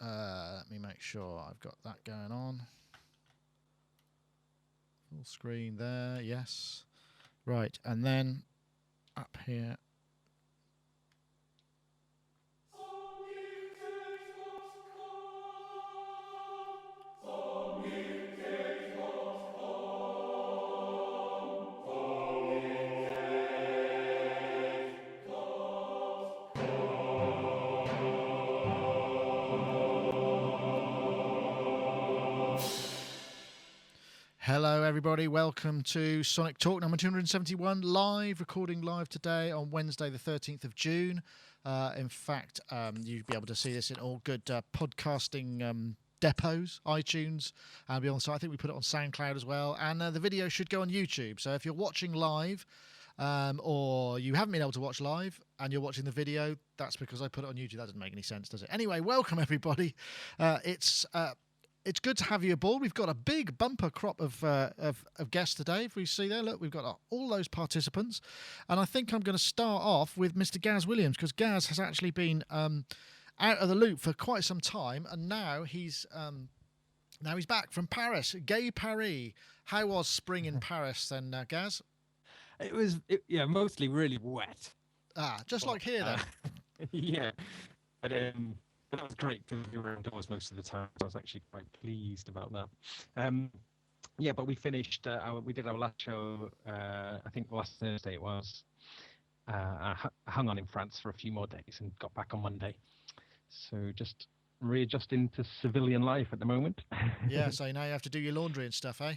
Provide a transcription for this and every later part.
Let me make sure I've got that going on. Full screen there, yes. Right, and then up here. Hello everybody, welcome to Sonic Talk number 271 live, recording live today on Wednesday the 13th of June. In fact, you'll be able to see this in all good podcasting depots, iTunes and beyond. So I think we put it on SoundCloud as well, and the video should go on YouTube. So if you're watching live or you haven't been able to watch live and you're watching the video, that's because I put it on YouTube. That doesn't make any sense, does it? Anyway, welcome everybody. It's good to have you aboard. We've got a big bumper crop of guests today. If we see there, look, we've got all those participants. And I think I'm going to start off with Mr. Gaz Williams, because Gaz has actually been out of the loop for quite some time, and now he's back from Paris, Gay Paris. How was spring in Paris then, Gaz? It was mostly really wet. Just like here then. Yeah, but that was great because we were indoors most of the time. So I was actually quite pleased about that. But we finished. We did our last show. I think last Thursday it was. I hung on in France for a few more days and got back on Monday. So just readjusting to civilian life at the moment. Yeah. So now you have to do your laundry and stuff, eh?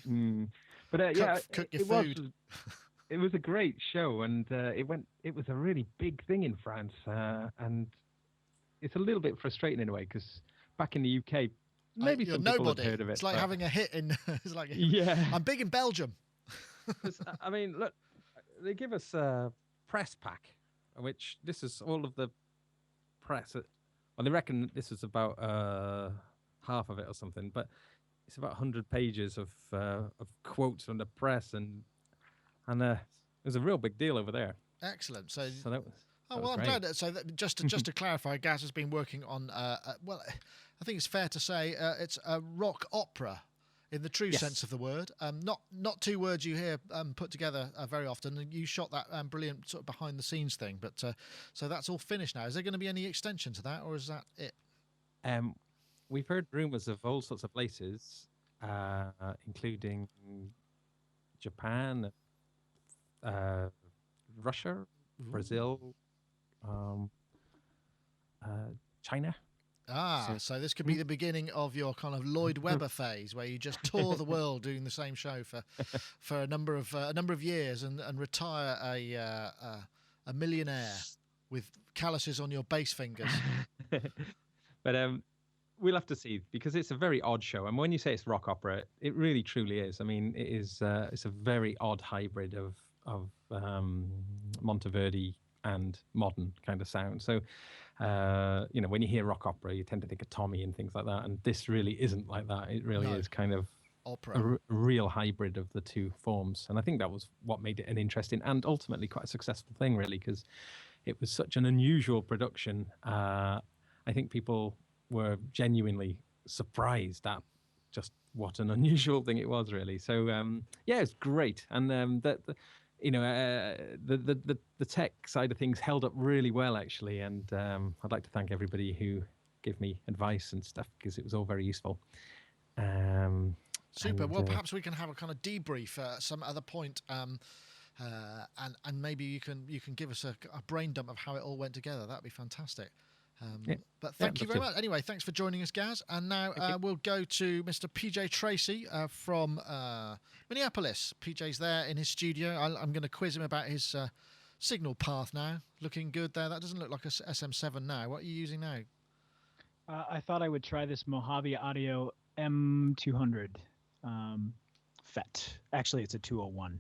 But cook your food. It was a great show, and it was a really big thing in France, and it's a little bit frustrating in a way, because back in the UK, maybe some people have heard of it. It's like having a hit in. It's like, yeah, I'm big in Belgium. I mean, look, they give us a press pack, which this is all of the press. Well, they reckon this is about half of it or something, but it's about 100 pages of quotes from the press, and it was a real big deal over there. Excellent. So that was. Oh, well, I'm glad. So just to clarify, Gaz has been working on, I think it's fair to say it's a rock opera in the true sense of the word. Not two words you hear put together very often. And you shot that brilliant sort of behind the scenes thing, but so that's all finished now. Is there going to be any extension to that, or is that it? We've heard rumours of all sorts of places, including Japan, Russia, Brazil. China. So this could be the beginning of your kind of Lloyd Webber phase, where you just tour the world doing the same show for a number of years and retire a millionaire with calluses on your bass fingers. But we'll have to see, because it's a very odd show, and when you say it's rock opera, it really truly is. I mean, it is. It's a very odd hybrid of Monteverdi and modern kind of sound. So, when you hear rock opera, you tend to think of Tommy and things like that. And this really isn't like that. It really is kind of opera, a real hybrid of the two forms. And I think that was what made it an interesting and ultimately quite a successful thing, really, because it was such an unusual production. I think people were genuinely surprised at just what an unusual thing it was, really. So, it's great. And the tech side of things held up really well, actually, and I'd like to thank everybody who gave me advice and stuff, because it was all very useful. Super. Well, perhaps we can have a kind of debrief at some other point, and maybe you can give us a brain dump of how it all went together. That'd be fantastic. But thank you very much. Anyway, thanks for joining us, Gaz. And now we'll go to Mr. PJ Tracy from Minneapolis. PJ's there in his studio. I'm going to quiz him about his signal path now. Looking good there. That doesn't look like a SM7 now. What are you using now? I thought I would try this Mojave Audio M200 FET. Actually, it's a 201.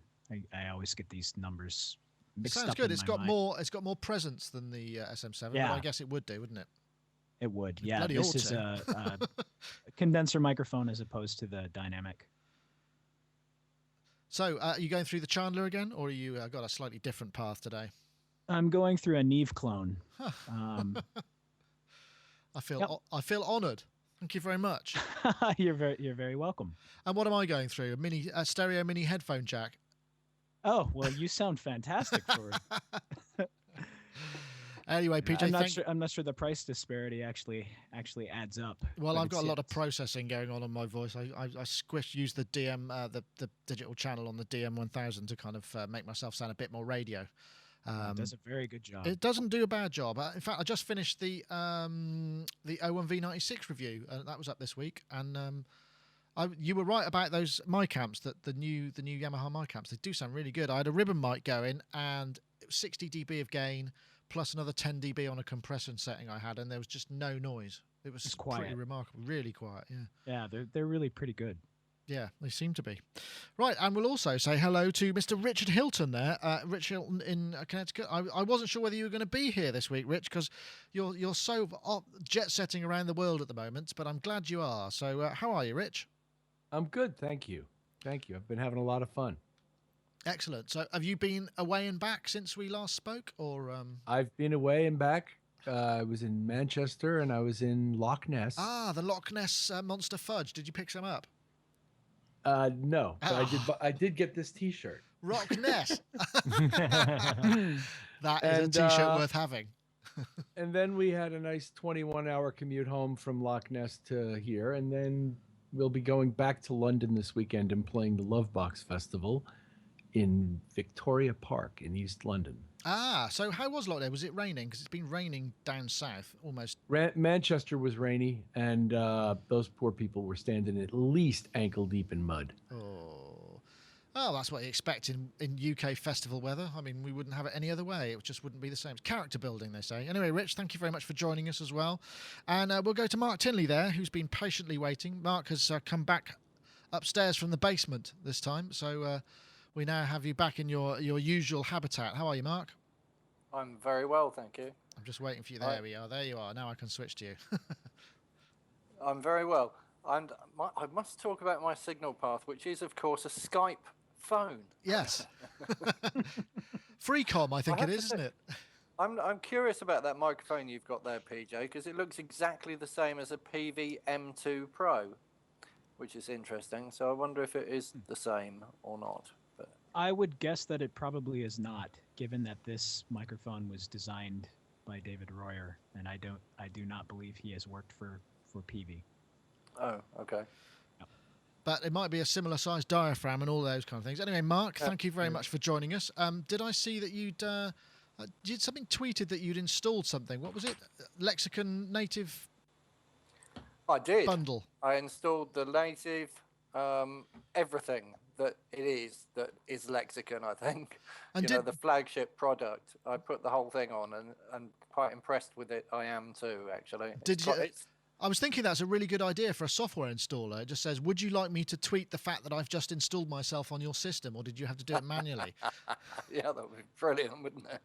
I always get these numbers mixed up. Sounds good. It's got more presence than the SM7, but I guess it would do, wouldn't it? It would, yeah. This is a condenser microphone as opposed to the dynamic. So, are you going through the Chandler again, or you got a slightly different path today? I'm going through a Neve clone. I feel honoured. Thank you very much. You're very welcome. And what am I going through? A stereo mini headphone jack. Oh, well, you sound fantastic for Anyway, PJ, I'm not sure the price disparity actually adds up. Well, I've got a lot of processing going on my voice. I use the DM, the digital channel on the DM1000 to kind of make myself sound a bit more radio. It does a very good job. It doesn't do a bad job. In fact, I just finished the O1V96 review. That was up this week, and you were right about those mic amps. That the new Yamaha mic amps, they do sound really good. I had a ribbon mic going, and it was 60 dB of gain, plus another 10 dB on a compression setting I had, and there was just no noise. It was pretty remarkable, really quiet. Yeah, they're really pretty good. Yeah, they seem to be. Right, and we'll also say hello to Mr. Richard Hilton there. Rich Hilton in Connecticut. I wasn't sure whether you were going to be here this week, Rich, because you're so jet-setting around the world at the moment, but I'm glad you are. So how are you, Rich? I'm good, thank you. Thank you. I've been having a lot of fun. Excellent. So have you been away and back since we last spoke? Or I've been away and back. I was in Manchester and I was in Loch Ness. Ah, the Loch Ness Monster Fudge. Did you pick some up? No, but I did get this T-shirt. Loch Ness. That is a T-shirt worth having. And then we had a nice 21-hour commute home from Loch Ness to here, and then we'll be going back to London this weekend and playing the Lovebox Festival in Victoria Park in East London. Ah, so how was lockdown? Was it raining? Because it's been raining down south almost. Manchester was rainy, and those poor people were standing at least ankle deep in mud. Oh, that's what you expect in UK festival weather. I mean, we wouldn't have it any other way. It just wouldn't be the same. It's character building, they say. Anyway, Rich, thank you very much for joining us as well. And we'll go to Mark Tinley there, who's been patiently waiting. Mark has come back upstairs from the basement this time, so we now have you back in your usual habitat. How are you, Mark? I'm very well, thank you. I'm just waiting for you. There we are. There you are. Now I can switch to you. I'm very well. And I must talk about my signal path, which is, of course, a Skype phone. Yes. Freecom, I think it is, isn't it? I'm curious about that microphone you've got there, PJ, because it looks exactly the same as a PV M2 Pro, which is interesting. So I wonder if it is the same or not. But I would guess that it probably is not, given that this microphone was designed by David Royer, and I do not believe he has worked for PV. Oh, okay. But it might be a similar sized diaphragm and all those kind of things. Anyway, Mark, thank you very much for joining us. Did I see that you'd something tweeted that you'd installed something? What was it? Lexicon native. I did. Bundle. I installed the native everything that is Lexicon, I think. And the flagship product. I put the whole thing on and quite impressed with it. I am too, actually. I was thinking that's a really good idea for a software installer. It just says, would you like me to tweet the fact that I've just installed myself on your system, or did you have to do it manually? Yeah, that would be brilliant, wouldn't it?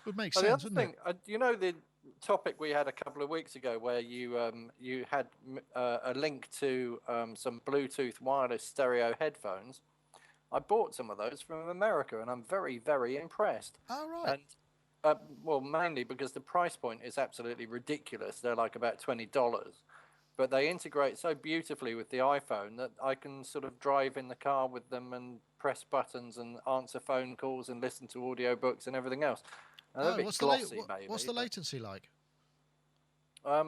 Would make sense, wouldn't it? You know the topic we had a couple of weeks ago where you had a link to some Bluetooth wireless stereo headphones? I bought some of those from America, and I'm very, very impressed. Oh, right. And well, mainly because the price point is absolutely ridiculous. They're like about $20, but they integrate so beautifully with the iPhone that I can sort of drive in the car with them and press buttons and answer phone calls and listen to audiobooks and everything else. A bit glossy, maybe. What's the latency like? I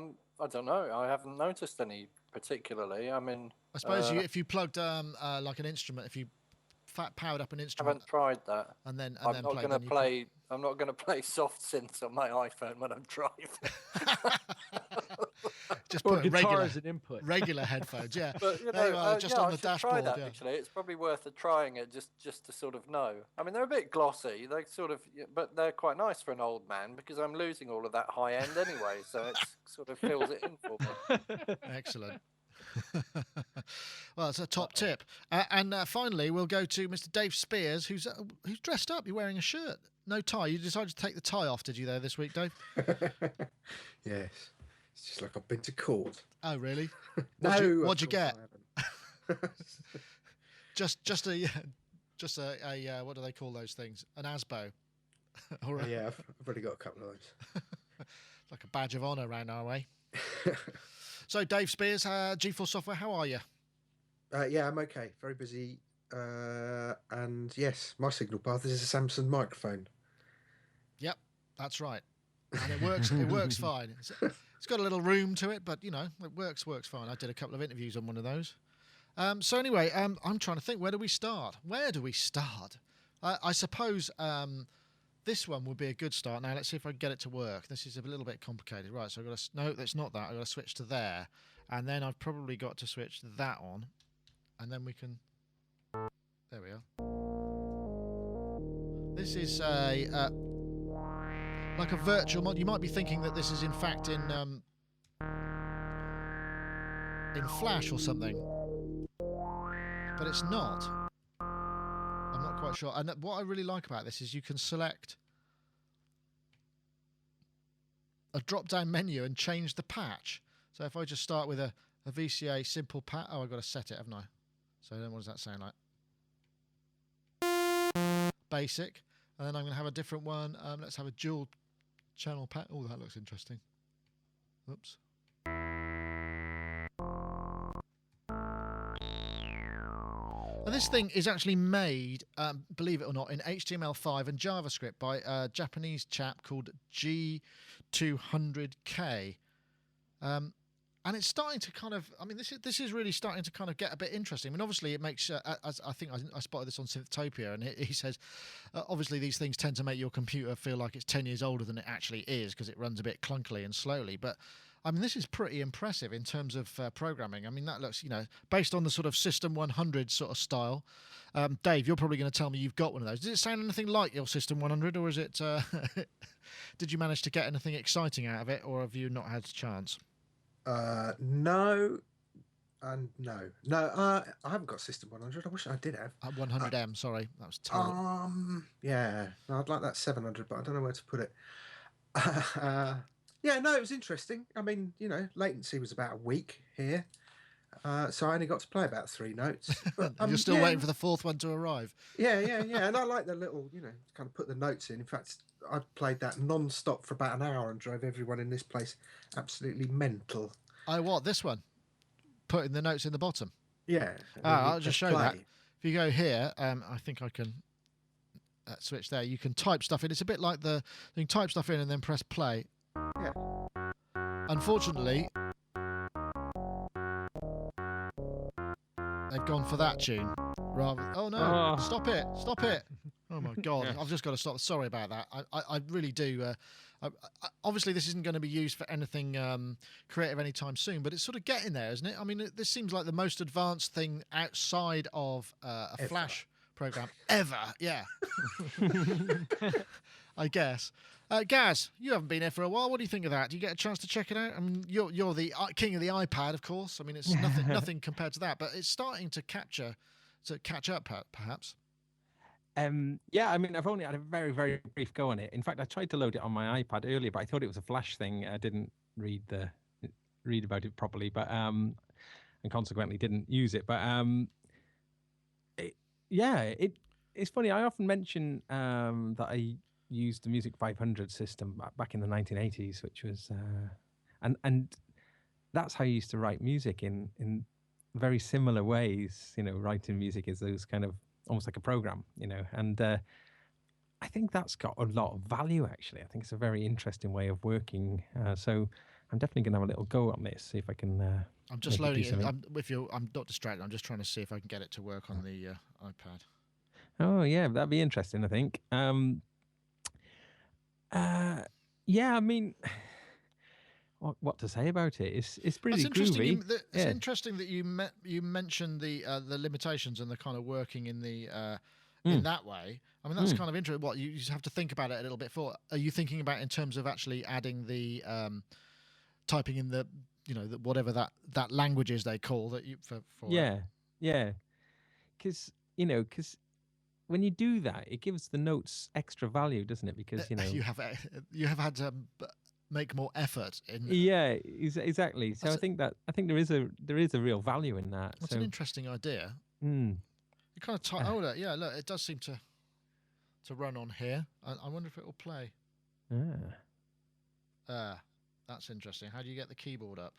don't know. I haven't noticed any particularly. I mean, I suppose if you plugged like an instrument, if you powered up an instrument. I haven't tried that. And then I'm not going to play. I'm not going to play soft synths on my iPhone when I'm driving. Just put guitar as an input. Regular headphones, yeah. But just on the dashboard. Try that, actually, it's probably worth trying it just to sort of know. I mean, they're a bit glossy. They sort of, but they're quite nice for an old man because I'm losing all of that high end anyway. So it sort of fills it in for me. Excellent. Well, it's a top tip. And finally, we'll go to Mr. Dave Spiers, who's dressed up. You're wearing a shirt, no tie. You decided to take the tie off, did you, there this week, Dave? Yes. It's just like I've been to court. Oh, really? No. What'd you get? just a what do they call those things? An ASBO. Yeah, I've already got a couple of those. Like a badge of honour round our way. So, Dave Spiers, G4 Software, how are you? Yeah, I'm okay. Very busy. And yes, my signal path is a Samsung microphone. Yep, that's right. And it works. It works fine. It's got a little room to it, but you know, it works fine. I did a couple of interviews on one of those. So anyway, I'm trying to think. Where do we start? I suppose this one would be a good start. Now let's see if I can get it to work. This is a little bit complicated, right? So I've got to. No, that's not that. I've got to switch to there, and then I've probably got to switch that on, and then we can. There we are. This is a like a virtual mod. You might be thinking that this is in fact in Flash or something, but it's not. I'm not quite sure. And what I really like about this is you can select a drop-down menu and change the patch. So if I just start with a VCA simple patch, oh, I've got to set it, haven't I? So then what does that sound like? Basic, and then I'm going to have a different one. Let's have a dual channel patch. Oh, that looks interesting. Oops. And this thing is actually made, believe it or not, in HTML5 and JavaScript by a Japanese chap called G200K. And it's starting to kind of, I mean, this is really starting to kind of get a bit interesting. I mean, obviously it makes, as I think I spotted this on Synthtopia, and he says, obviously these things tend to make your computer feel like it's 10 years older than it actually is because it runs a bit clunkily and slowly. But I mean, this is pretty impressive in terms of programming. I mean, that looks, you know, based on the sort of System 100 sort of style. Dave, you're probably going to tell me you've got one of those. Does it sound anything like your System 100, or is it, did you manage to get anything exciting out of it, or have you not had a chance? No, and no. I haven't got System 100. I wish I did have. 100M, sorry, that was terrible. Yeah, no, I'd like that 700, but I don't know where to put it. Yeah, no, it was interesting. I mean, you know, latency was about a week here, so I only got to play about 3 notes. But you're still waiting for the 4th one to arrive. Yeah, and I like the little, you know, kind of put the notes in. In fact, I played that non-stop for about an hour and drove everyone in this place absolutely mental. Oh, what, this one? Putting the notes in the bottom? Yeah. I'll just show that. If you go here, I think I can switch there. You can type stuff in. It's a bit like you can type stuff in and then press play. Yeah. Unfortunately, they've gone for that tune. Oh no! Stop it! Oh my God! I've just got to stop. Sorry about that. I really do. Obviously, this isn't going to be used for anything creative anytime soon, but it's sort of getting there, isn't it? I mean, this seems like the most advanced thing outside of a Flash program ever. Yeah. I guess. Gaz, you haven't been here for a while. What do you think of that? Do you get a chance to check it out? I mean, you're the king of the iPad, of course. I mean, it's nothing compared to that, but it's starting to catch up, perhaps. Yeah, I mean, I've only had a very, very brief go on it. In fact, I tried to load it on my iPad earlier, but I thought it was a Flash thing. I didn't read about it properly, but and consequently didn't use it. But it's funny. I often mention that I used the Music 500 system back in the 1980s, which was and that's how you used to write music in very similar ways. You know, writing music is those kind of almost like a program, you know, and I think that's got a lot of value, actually. I think it's a very interesting way of working. So I'm definitely going to have a little go on this, see if I can. I'm just loading it. I'm not distracted. I'm just trying to see if I can get it to work on the iPad. Oh, yeah, that'd be interesting, I think. Yeah, I mean, what to say about it? It's pretty groovy. It's interesting that you mentioned the limitations and the kind of working in the in that way. I mean, that's kind of interesting. What, you just have to think about it a little bit. Are you thinking about in terms of actually adding the typing in the, you know, whatever that language is they call that you for yeah, because when you do that, it gives the notes extra value, doesn't it? Because you have had to make more effort in. Yeah, exactly. So I think there is a real value in that. That's an interesting idea. You kind of type. Yeah, look, it does seem to run on here. I wonder if it will play. That's That's interesting. How do you get the keyboard up?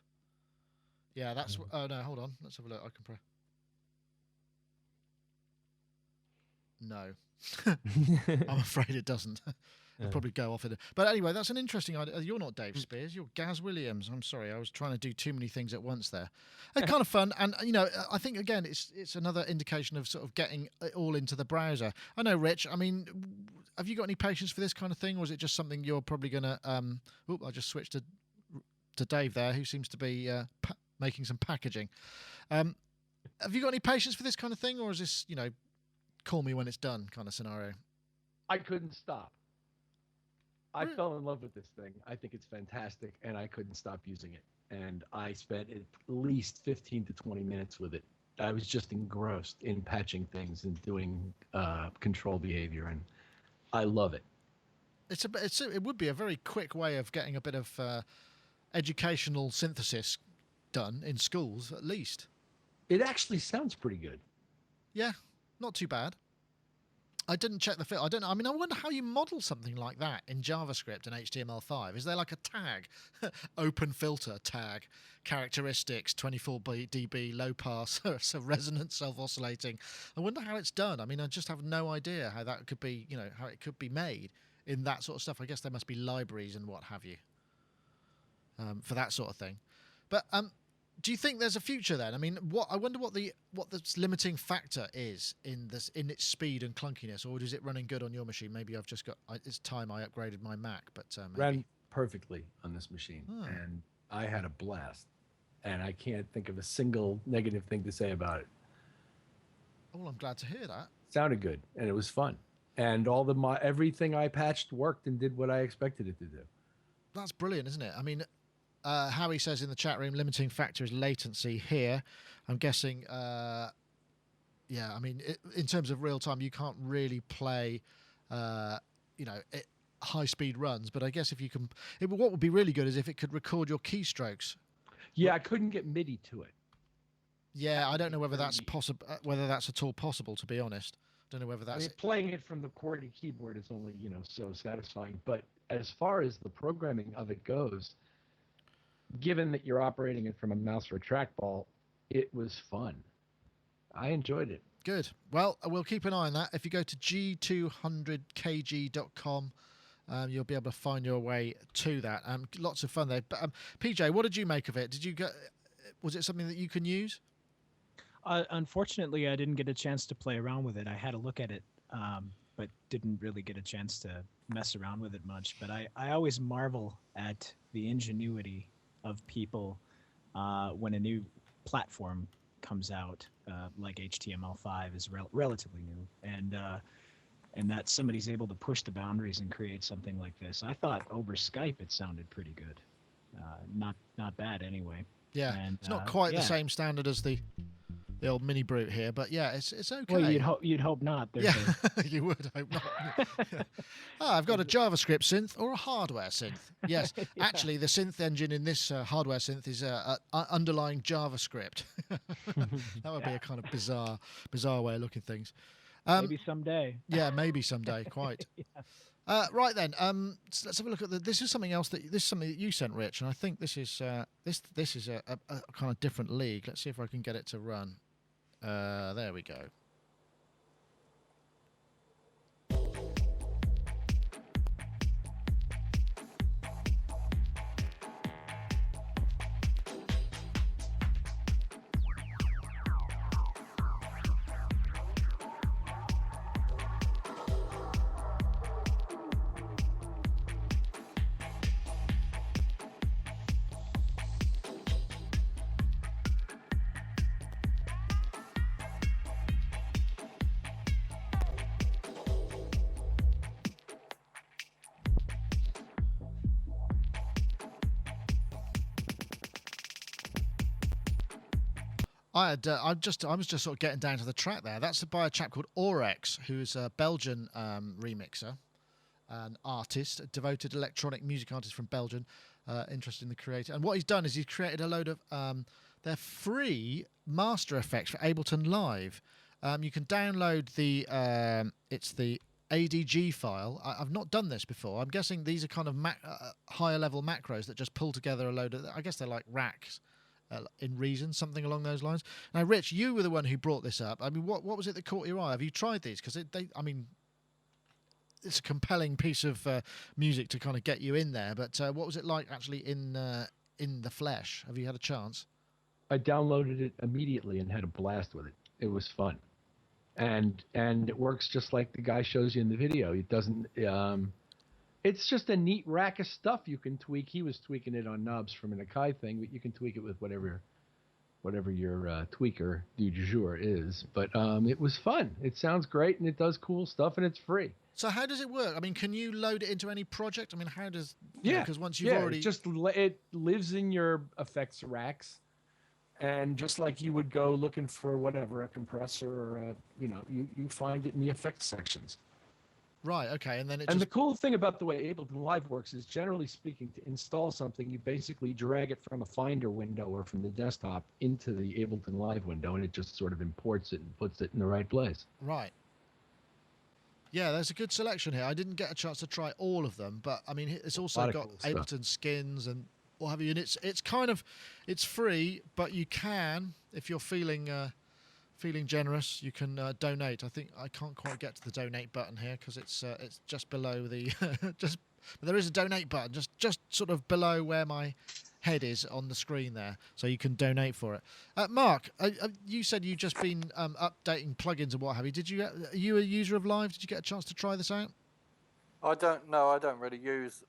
Yeah, that's. Oh no, hold on. Let's have a look. I can press. No, I'm afraid it doesn't. It'll probably go off it. But anyway, that's an interesting idea. You're not Dave Spiers. You're Gaz Williams. I'm sorry, I was trying to do too many things at once there. It's kind of fun, and I think again, it's another indication of sort of getting it all into the browser. I know, Rich. I mean, have you got any patience for this kind of thing, or is it just something you're probably going to? I just switched to Dave there, who seems to be making some packaging. Have you got any patience for this kind of thing, or is this call me when it's done kind of scenario? I couldn't stop. I fell in love with this thing. I think it's fantastic, and I couldn't stop using it. And I spent at least 15 to 20 minutes with it. I was just engrossed in patching things and doing control behavior, and I love it. It would be a very quick way of getting a bit of educational synthesis done in schools, at least. It actually sounds pretty good. Yeah, not too bad. I didn't check the fit. I don't know. I mean, I wonder how you model something like that in JavaScript and HTML5. Is there like a tag, open filter tag, characteristics, 24 dB, low pass, so resonant, self-oscillating? I wonder how it's done. I mean, I just have no idea how that could be, how it could be made in that sort of stuff. I guess there must be libraries and what have you for that sort of thing. But do you think there's a future then? I mean, I wonder what the limiting factor is in its speed and clunkiness, or is it running good on your machine? Maybe I've just got it's time I upgraded my Mac, but maybe. Ran perfectly on this machine, and I had a blast, and I can't think of a single negative thing to say about it. Oh, I'm glad to hear that. Sounded good, and it was fun, and everything I patched worked and did what I expected it to do. That's brilliant, isn't it? I mean. Howie says in the chat room, limiting factor is latency here. I'm guessing, I mean, in terms of real time, you can't really play, high-speed runs. But I guess if you can, what would be really good is if it could record your keystrokes. Yeah, I couldn't get MIDI to it. Yeah, I don't know whether that's possible, whether that's at all possible, to be honest. I don't know whether that's... I mean, playing it from the QWERTY keyboard is only, so satisfying. But as far as the programming of it goes... Given that you're operating it from a mouse or a trackball, it was fun. I enjoyed it. Good. Well, we'll keep an eye on that. If you go to g200kg.com, you'll be able to find your way to that. Lots of fun there. But PJ, what did you make of it? Was it something that you can use? Unfortunately, I didn't get a chance to play around with it. I had a look at it, but didn't really get a chance to mess around with it much. But I always marvel at the ingenuity of people when a new platform comes out, like HTML5 is relatively new, and that somebody's able to push the boundaries and create something like this. I thought over Skype it sounded pretty good, not bad anyway. Yeah, and, it's not quite the same standard as the old mini brute here, but yeah, it's okay. Well, you'd hope not. You would hope not. I've got a JavaScript synth or a hardware synth. Yes, actually, the synth engine in this hardware synth is underlying JavaScript. That would be a kind of bizarre way of looking at things. Maybe someday. Yeah, maybe someday. Quite. Right then. So let's have a look at this is something else this is something that you sent, Rich, and I think this is this is a kind of different league. Let's see if I can get it to run. There we go. I was just sort of getting down to the track there. That's by a chap called Aurex, who's a Belgian remixer, an artist, a devoted electronic music artist from Belgium, interested in the creator. And what he's done is he's created a load of their free master effects for Ableton Live. You can download the it's the ADG file. I've not done this before. I'm guessing these are kind of higher level macros that just pull together a load of, I guess they're like racks in Reason, something along those lines. Now, Rich, you were the one who brought this up. I mean, what was it that caught your eye? Have you tried these? Because I mean, it's a compelling piece of music to kind of get you in there. But what was it like actually in the flesh? Have you had a chance? I downloaded it immediately and had a blast with it. It was fun, and it works just like the guy shows you in the video. It doesn't. It's just a neat rack of stuff you can tweak. He was tweaking it on knobs from an Akai thing, but you can tweak it with whatever your tweaker du jour is. But it was fun. It sounds great, and it does cool stuff, and it's free. So how does it work? I mean, can you load it into any project? I mean, how does... Because once you've already... it lives in your effects racks, and just like you would go looking for whatever, a compressor or you find it in the effects sections. Right, okay, and then And the cool thing about the way Ableton Live works is, generally speaking, to install something, you basically drag it from a Finder window or from the desktop into the Ableton Live window, and it just sort of imports it and puts it in the right place. Right. Yeah, there's a good selection here. I didn't get a chance to try all of them, but I mean, it's also got cool Ableton skins and what have you. And it's kind of, it's free, but you can, if you're feeling generous, you can donate. I think I can't quite get to the donate button here because it's just below the but there is a donate button just sort of below where my head is on the screen there, so you can donate for it. Mark, you said you've just been updating plugins and what have you. Are you a user of Live? Did you get a chance to try this out? I don't really use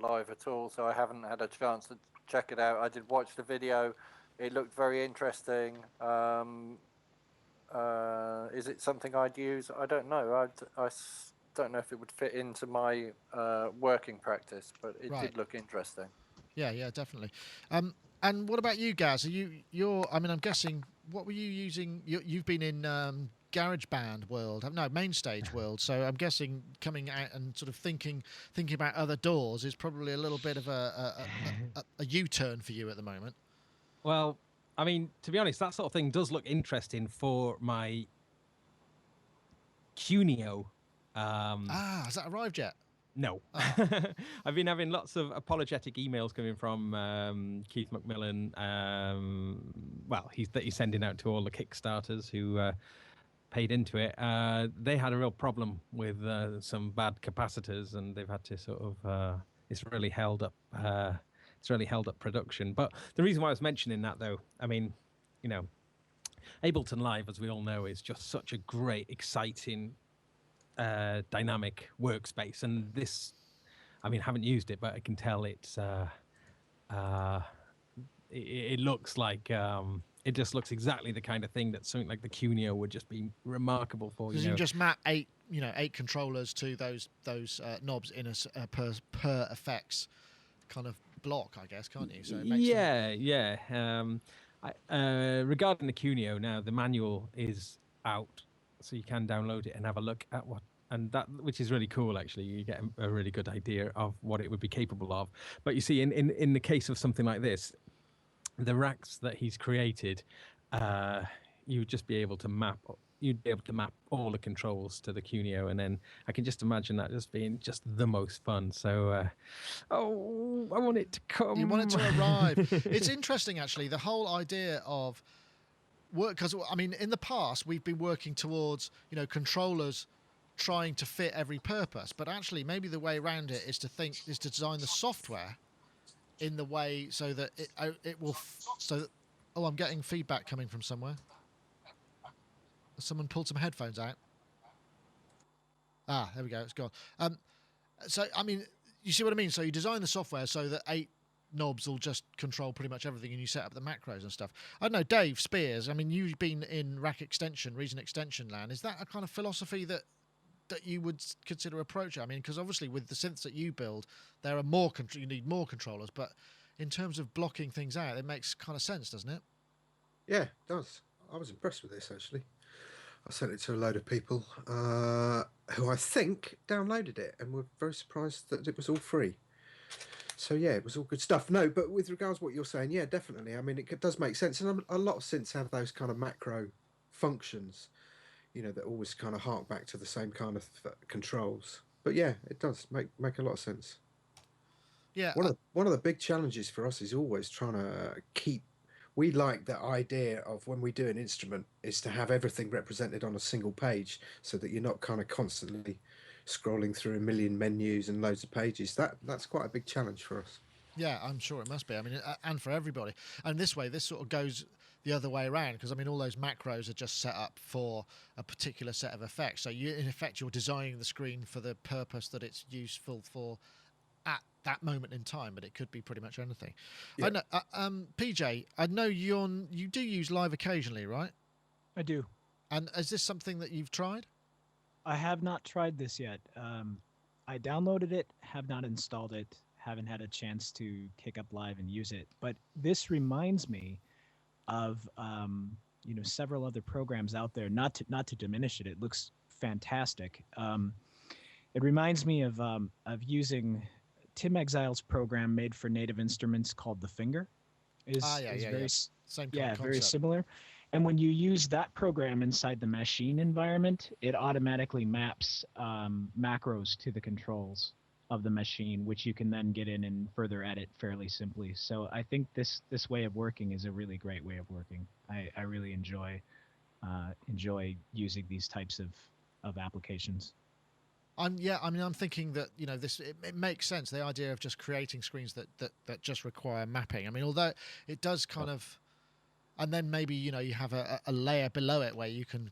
Live at all, so I haven't had a chance to check it out. I did watch the video. It looked very interesting. Is it something I'd use? I don't know. I don't know if it would fit into my working practice, but it did look interesting. Yeah, definitely. And what about you, Gaz? You're? I mean, I'm guessing. What were you using? You've been in GarageBand world, no, Mainstage world. So I'm guessing coming out and sort of thinking about other doors is probably a little bit of a U-turn for you at the moment. Well, I mean, to be honest, that sort of thing does look interesting for my Cuneo. Has that arrived yet? No. I've been having lots of apologetic emails coming from Keith McMillan. Well, he's sending out to all the Kickstarters who paid into it. They had a real problem with some bad capacitors, and they've had to sort of. It's really held up. It's really held up production. But the reason why I was mentioning that, though, I mean, Ableton Live, as we all know, is just such a great, exciting, dynamic workspace. And this, I mean, I haven't used it, but I can tell it's. It looks like. It just looks exactly the kind of thing that something like the Cuneo would just be remarkable for. You can just map eight controllers to those knobs in a per effects kind of block, I guess, can't you? So it makes regarding the Cuneo, now the manual is out, so you can download it and have a look at which is really cool. Actually, you get a really good idea of what it would be capable of. But you see, in the case of something like this, the racks that he's created, you would just be able to map. You'd be able to map all the controls to the Cuneo, and then I can just imagine that just being just the most fun. So, I want it to come. You want it to arrive. It's interesting, actually, the whole idea of work, because I mean, in the past we've been working towards controllers trying to fit every purpose, but actually maybe the way around it is to design the software in the way so that it will. Oh, I'm getting feedback coming from somewhere. Someone pulled some headphones out. There we go. It's gone. So, I mean, you see what I mean? So you design the software so that 8 knobs will just control pretty much everything, and you set up the macros and stuff. I don't know, Dave Spiers, I mean, you've been in rack extension, Reason extension land. Is that a kind of philosophy that you would consider approach? I mean, because obviously with the synths that you build, there are more you need more controllers, but in terms of blocking things out, it makes kind of sense, doesn't it? Yeah, it does. I was impressed with this, actually. I sent it to a load of people who I think downloaded it and were very surprised that it was all free. So yeah, it was all good stuff. No, but with regards to what you're saying, yeah, definitely. I mean, it does make sense, and a lot of synths have those kind of macro functions, that always kind of hark back to the same kind of controls. But yeah, it does make a lot of sense. Yeah. One of the big challenges for us is always trying to keep we like the idea of when we do an instrument is to have everything represented on a single page, so that you're not kind of constantly scrolling through a million menus and loads of pages. That's quite a big challenge for us. Yeah, I'm sure it must be. I mean, and for everybody. And this way, this sort of goes the other way around, because I mean, all those macros are just set up for a particular set of effects. So in effect, you're designing the screen for the purpose that it's useful for at that moment in time, but it could be pretty much anything. Yeah. I know, PJ, I know you do use Live occasionally, right? I do. And is this something that you've tried? I have not tried this yet. I downloaded it, have not installed it, haven't had a chance to kick up Live and use it. But this reminds me of several other programs out there. Not to diminish it, it looks fantastic. It reminds me of using Tim Exile's program made for native instruments called The Finger. Same kind of very similar. And when you use that program inside the machine environment, it automatically maps macros to the controls of the machine, which you can then get in and further edit fairly simply. So I think this way of working is a really great way of working. I really enjoy using these types of applications. I'm thinking that it makes sense, the idea of just creating screens that just require mapping. I mean, although it does kind of, and then maybe you have a layer below it where you can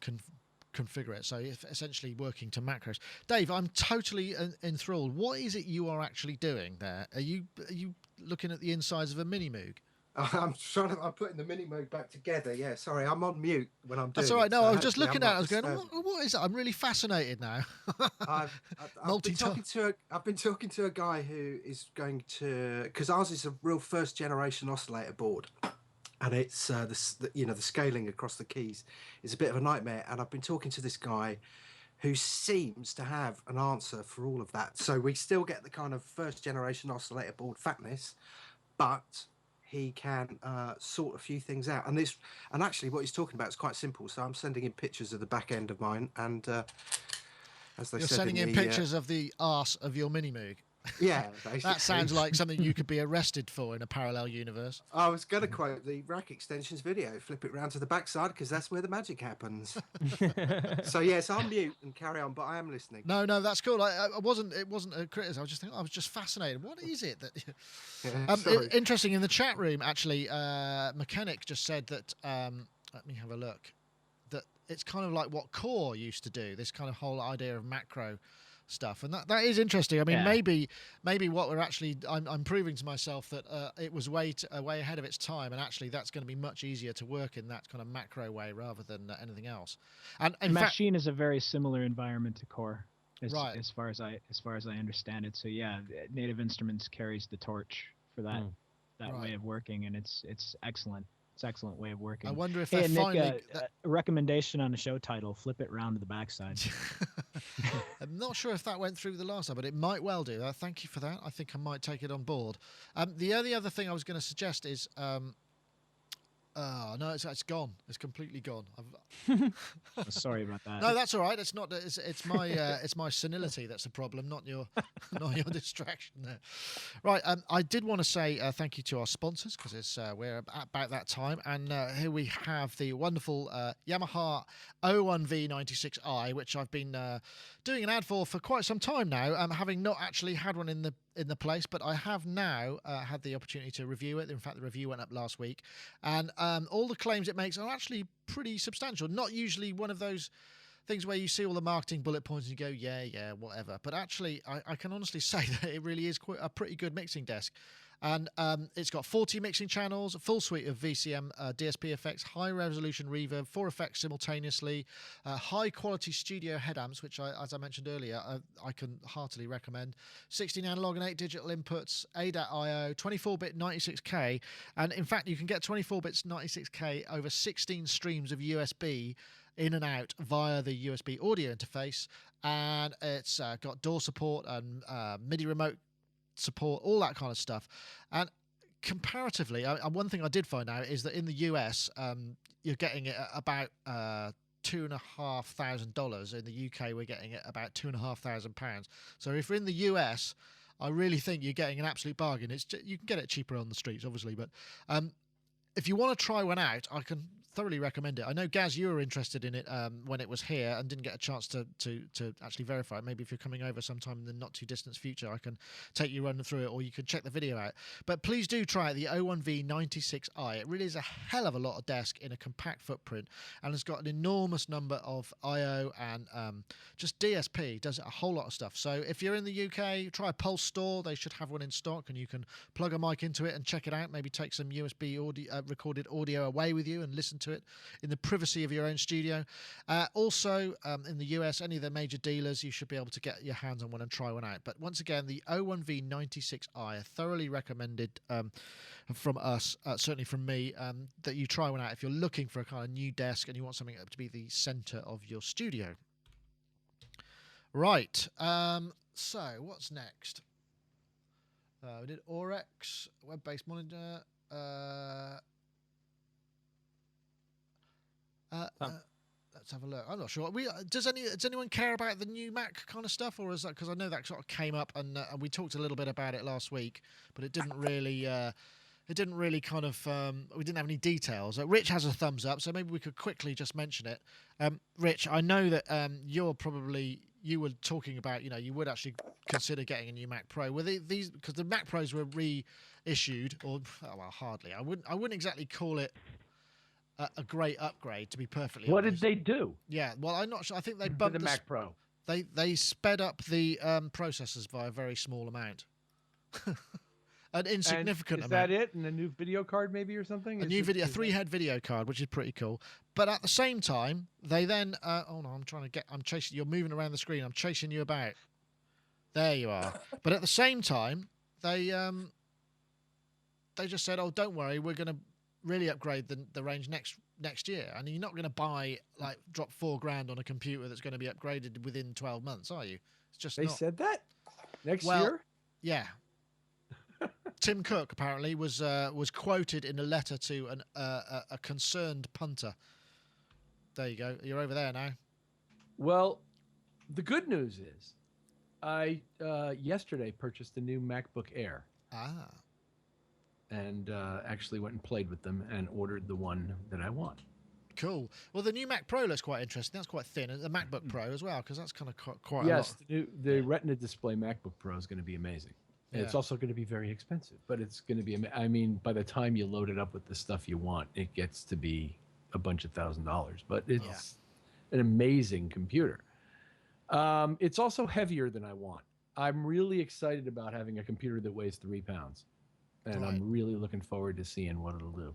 configure it. So essentially working to macros. Dave, I'm totally enthralled. What is it you are actually doing there? Are you looking at the insides of a Mini Moog? I'm putting the Mini Moog back together. Yeah, sorry, I'm on mute when I'm doing. That's all right. No, so I was just looking at it. I was going, disturbed. what is it? I'm really fascinated now. I've been talking to a guy who is going to, because ours is a real first generation oscillator board, and it's the scaling across the keys is a bit of a nightmare. And I've been talking to this guy who seems to have an answer for all of that. So we still get the kind of first generation oscillator board fatness, but he can sort a few things out. And actually what he's talking about is quite simple. So I'm sending in pictures of the back end of mine, and as they You're said, sending in pictures of the arse of your Mini Moog. Yeah, basically. That sounds like something you could be arrested for in a parallel universe. I was going to quote the Rack Extensions video, flip it round to the backside, because that's where the magic happens. So yes, I'll mute and carry on, but I am listening. No, that's cool. It wasn't a criticism. I was just fascinated. What is it that? Interesting. In the chat room, actually, Mechanic just said that. Let me have a look. That it's kind of like what Core used to do. This kind of whole idea of macro stuff, and that is interesting. I mean, maybe what we're actually I'm proving to myself that it was way ahead of its time, and actually that's going to be much easier to work in that kind of macro way rather than anything else. And in Machine is a very similar environment to Core, as far as I understand it. So yeah, Native Instruments carries the torch for that way of working, and it's excellent. It's an excellent way of working. I wonder if Nick, finally a recommendation on the show title: flip it round to the backside. I'm not sure if that went through the last time, but it might well do. Thank you for that. I think I might take it on board. The only other thing I was going to suggest is, no, it's gone. It's completely gone. Sorry about that. No, that's all right. It's not. It's my it's my senility that's a problem, not your distraction there. Right. I did want to say thank you to our sponsors, because we're about that time, and here we have the wonderful Yamaha 01V96i, which I've been doing an ad for quite some time now, having not actually had one in the place, but I have now had the opportunity to review it. In fact, the review went up last week, and all the claims it makes are actually pretty substantial. Not usually one of those things where you see all the marketing bullet points and you go, yeah, whatever. But actually, I can honestly say that it really is quite a pretty good mixing desk. And it's got 40 mixing channels, a full suite of VCM DSP effects, high-resolution reverb, 4 effects simultaneously, high-quality studio head amps, which, as I mentioned earlier, I can heartily recommend, 16 analog and 8 digital inputs, ADAT I/O, 24-bit 96K, and in fact, you can get 24-bit 96K over 16 streams of USB in and out via the USB audio interface, and it's got DAW support and MIDI remote support, all that kind of stuff. And comparatively, one thing I did find out is that in the US, you're getting it at about $2,500. In the UK, we're getting it about £2,500. So if you're in the US, I really think you're getting an absolute bargain. You can get it cheaper on the streets, obviously, but if you want to try one out, I can thoroughly recommend it. I know, Gaz, you were interested in it when it was here and didn't get a chance to actually verify it. Maybe if you're coming over sometime in the not too distant future, I can take you running through it, or you can check the video out. But please do try it, the O1V96i. It really is a hell of a lot of desk in a compact footprint, and it's got an enormous number of I/O and just DSP. Does a whole lot of stuff. So if you're in the UK, try a Pulse store. They should have one in stock, and you can plug a mic into it and check it out. Maybe take some USB audio, recorded audio away with you and listen to it in the privacy of your own studio. Also, in the US, any of the major dealers, you should be able to get your hands on one and try one out. But once again, the O1V96i, thoroughly recommended from us, certainly from me, that you try one out if you're looking for a kind of new desk and you want something to be the center of your studio. Right. So what's next? We did Aurex, web-based monitor. Let's have a look. I'm not sure. Does anyone care about the new Mac kind of stuff, or is that because I know that sort of came up and we talked a little bit about it last week, but it didn't really. It didn't really kind of. We didn't have any details. Rich has a thumbs up, so maybe we could quickly just mention it. Rich, I know that you were talking about, you would actually consider getting a new Mac Pro. Were these because the Mac Pros were reissued, or well, hardly. I wouldn't exactly call it a great upgrade, to be perfectly What honest. did they do? Yeah, well, I'm not sure. I think they bumped the Mac Pro. They sped up the processors by a very small amount. An insignificant amount. Is that it? And a new video card, maybe, or something? A 3-head video card, which is pretty cool. But at the same time, they then oh no, I'm chasing. You're moving around the screen. I'm chasing you about. There you are. But at the same time, they just said, "Oh, don't worry, we're going to really upgrade the range next year." And you're not going to drop $4,000 on a computer that's going to be upgraded within 12 months, are you? It's just They not. said that next year. Yeah. Tim Cook apparently was quoted in a letter to a concerned punter. There you go. You're over there now. Well, the good news is, I yesterday purchased a new MacBook Air. And actually went and played with them and ordered the one that I want. Cool. Well, the new Mac Pro looks quite interesting. That's quite thin. And the MacBook Pro as well, because that's kind of quite a lot. Yes, the Retina display MacBook Pro is going to be amazing. And it's also going to be very expensive, but it's going to be, I mean, by the time you load it up with the stuff you want, it gets to be a bunch of $1,000s, but it's an amazing computer. It's also heavier than I want. I'm really excited about having a computer that weighs 3 pounds, and I'm really looking forward to seeing what it'll do.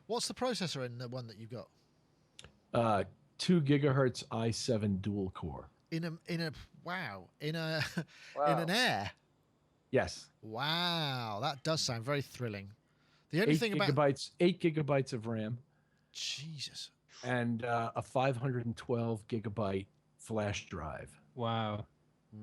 What's the processor in the one that you've got? 2 gigahertz i7 dual core. In an Air. Yes. Wow, that does sound very thrilling. The only thing about 8 gigabytes of RAM. Jesus. And a 512 gigabyte flash drive. Wow.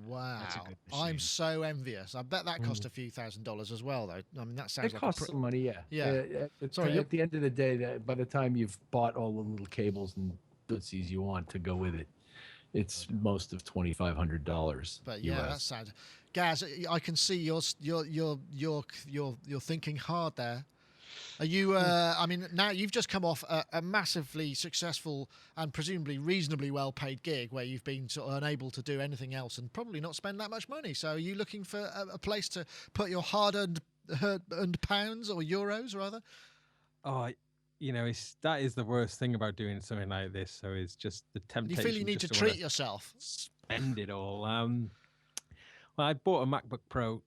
That's a good machine. I'm so envious. I bet that cost a few $1,000s as well, though. I mean, that sounds it like costs some money, yeah. Yeah. Sorry, at the end of the day, by the time you've bought all the little cables and tootsies you want to go with it, it's most of $2,500. But yeah, that sounds. Gaz, I can see you're thinking hard there. Are you? I mean, now you've just come off a massively successful and presumably reasonably well-paid gig where you've been sort of unable to do anything else and probably not spend that much money. So, are you looking for a place to put your hard-earned pounds or euros, rather? Oh, that is the worst thing about doing something like this. So it's just the temptation. You feel you need to treat yourself. Spend it all. Well, I bought a MacBook Pro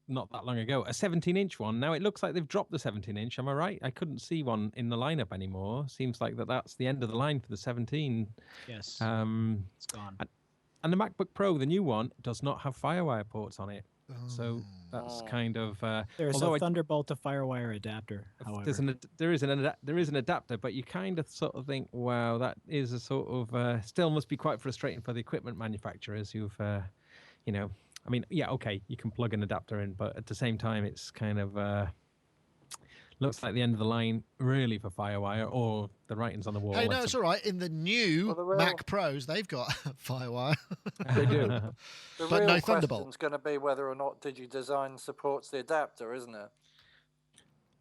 not that long ago, a 17-inch one. Now it looks like they've dropped the 17-inch. Am I right? I couldn't see one in the lineup anymore. Seems like that's the end of the line for the 17. Yes. It's gone. And the MacBook Pro, the new one, does not have FireWire ports on it. So that's kind of. There's a Thunderbolt to FireWire adapter. However, there is an adapter, but you kind of sort of think, wow, that is a sort of still must be quite frustrating for the equipment manufacturers who've, I mean, yeah, okay, you can plug an adapter in, but at the same time, it's kind of looks like the end of the line, really, for FireWire, or the writing's on the wall. Hey, no, it's all right. In the new Mac Pros, they've got FireWire. They do. The real question's going to be whether or not DigiDesign supports the adapter, isn't it?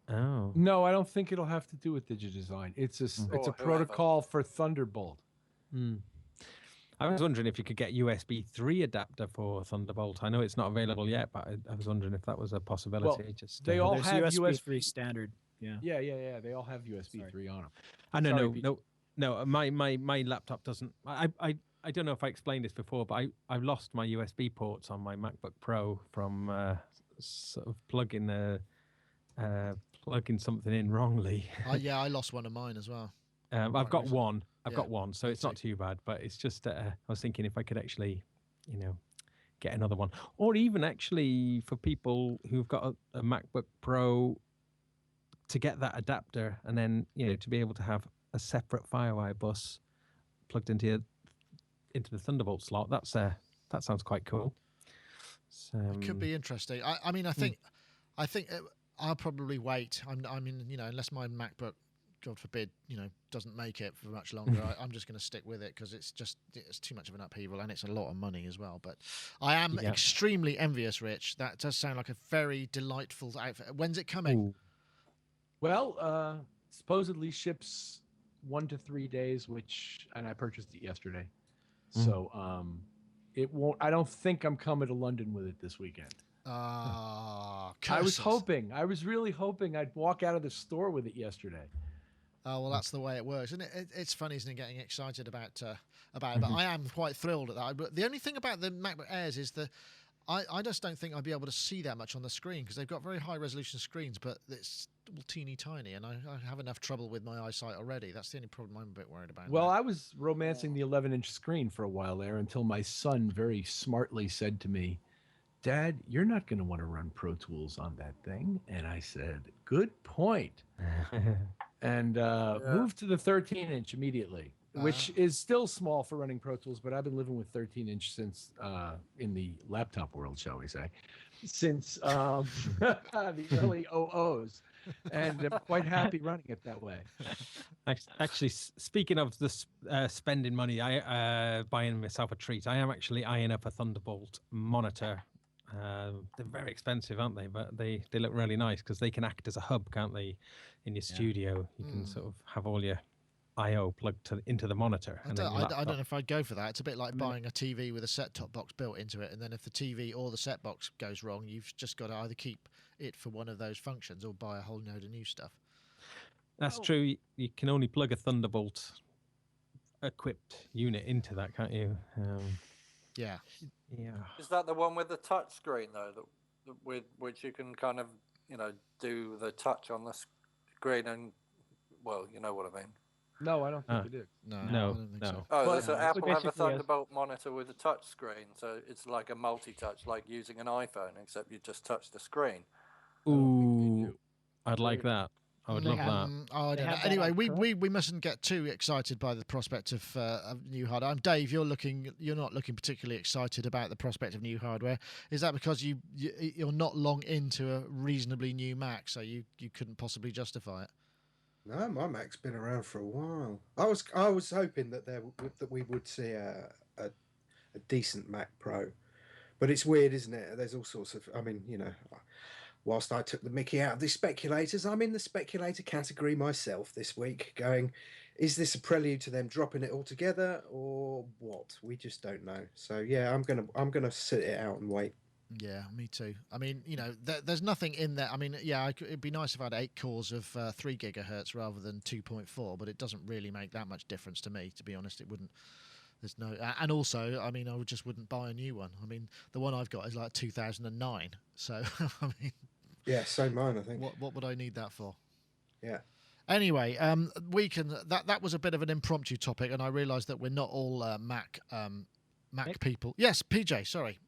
Oh. No, I don't think it'll have to do with DigiDesign. It's a Or whoever. protocol for Thunderbolt. Hmm. I was wondering if you could get USB 3 adapter for Thunderbolt. I know it's not available yet, but I was wondering if that was a possibility. Well, Just they all There's have USB 3 standard. Yeah. Yeah. They all have USB 3 on them. I know, Sorry, no. My laptop doesn't. I don't know if I explained this before, but I lost my USB ports on my MacBook Pro from sort of plugging something in wrongly. Yeah, I lost one of mine as well. I've got recently. one. I've Yeah, got one, so me it's not too. too bad. But it's just I was thinking if I could actually, get another one, or even actually for people who've got a MacBook Pro, to get that adapter and then to be able to have a separate FireWire bus plugged into the Thunderbolt slot. That sounds quite cool. So, It could be interesting. I mean, I think I'll probably wait. I mean, unless my MacBook, God forbid, doesn't make it for much longer, I'm just going to stick with it because it's too much of an upheaval and it's a lot of money as well. But I am extremely envious, Rich. That does sound like a very delightful outfit. When's it coming? Ooh. Well, supposedly ships 1 to 3 days, and I purchased it yesterday. So it won't. I don't think I'm coming to London with it this weekend. Ah, I was really hoping I'd walk out of the store with it yesterday. Oh, well, that's the way it works. And it's funny, isn't it, getting excited about it. But I am quite thrilled at that. But the only thing about the MacBook Airs is I just don't think I'd be able to see that much on the screen because they've got very high resolution screens, but it's teeny tiny, and I have enough trouble with my eyesight already. That's the only problem I'm a bit worried about. Well, I was romancing the 11-inch screen for a while there until my son very smartly said to me, "Dad, you're not going to want to run Pro Tools on that thing." And I said, "Good point." And moved to the 13-inch immediately, which is still small for running Pro Tools, but I've been living with 13-inch since in the laptop world, shall we say, since the early 00s, and I'm quite happy running it that way. Actually, speaking of this spending money, I buying myself a treat. I am actually eyeing up a Thunderbolt monitor. They're very expensive, aren't they? But they look really nice because they can act as a hub, can't they? In your studio, you can sort of have all your I/O plugged into the monitor. I don't know if I'd go for that. It's a bit like buying a TV with a set-top box built into it, and then if the TV or the set box goes wrong, you've just got to either keep it for one of those functions or buy a whole load of new stuff. That's true. You can only plug a Thunderbolt equipped unit into that, can't you? Yeah. Is that the one with the touch screen though, with which you can kind of do the touch on the screen and you know what I mean? No, I don't think it is. No, I don't think so. Oh, so Apple have a basically, Thunderbolt monitor with a touch screen, so it's like a multi-touch, like using an iPhone, except you just touch the screen. Ooh, I'd like that. I would love that. I don't know. Anyway, we mustn't get too excited by the prospect of new hardware. Dave, you're not looking particularly excited about the prospect of new hardware. Is that because you're not long into a reasonably new Mac, so you couldn't possibly justify it? No, my Mac's been around for a while. I was hoping that we would see a decent Mac Pro, but it's weird, isn't it? There's all sorts of. I mean, whilst I took the mickey out of the speculators, I'm in the speculator category myself this week. Going, is this a prelude to them dropping it altogether, or what? We just don't know. So yeah, I'm gonna sit it out and wait. Yeah, me too. I mean, there's nothing in there. I mean, yeah, it'd be nice if I had 8 cores of 3 gigahertz rather than 2.4, but it doesn't really make that much difference to me, to be honest. It wouldn't. There's no, and also, I mean, I just wouldn't buy a new one. I mean, the one I've got is like 2009, so I mean, yeah, same mine, I think. What would I need that for? Yeah. Anyway, we can. That was a bit of an impromptu topic, and I realised that we're not all Mac people. Yes, PJ. Sorry.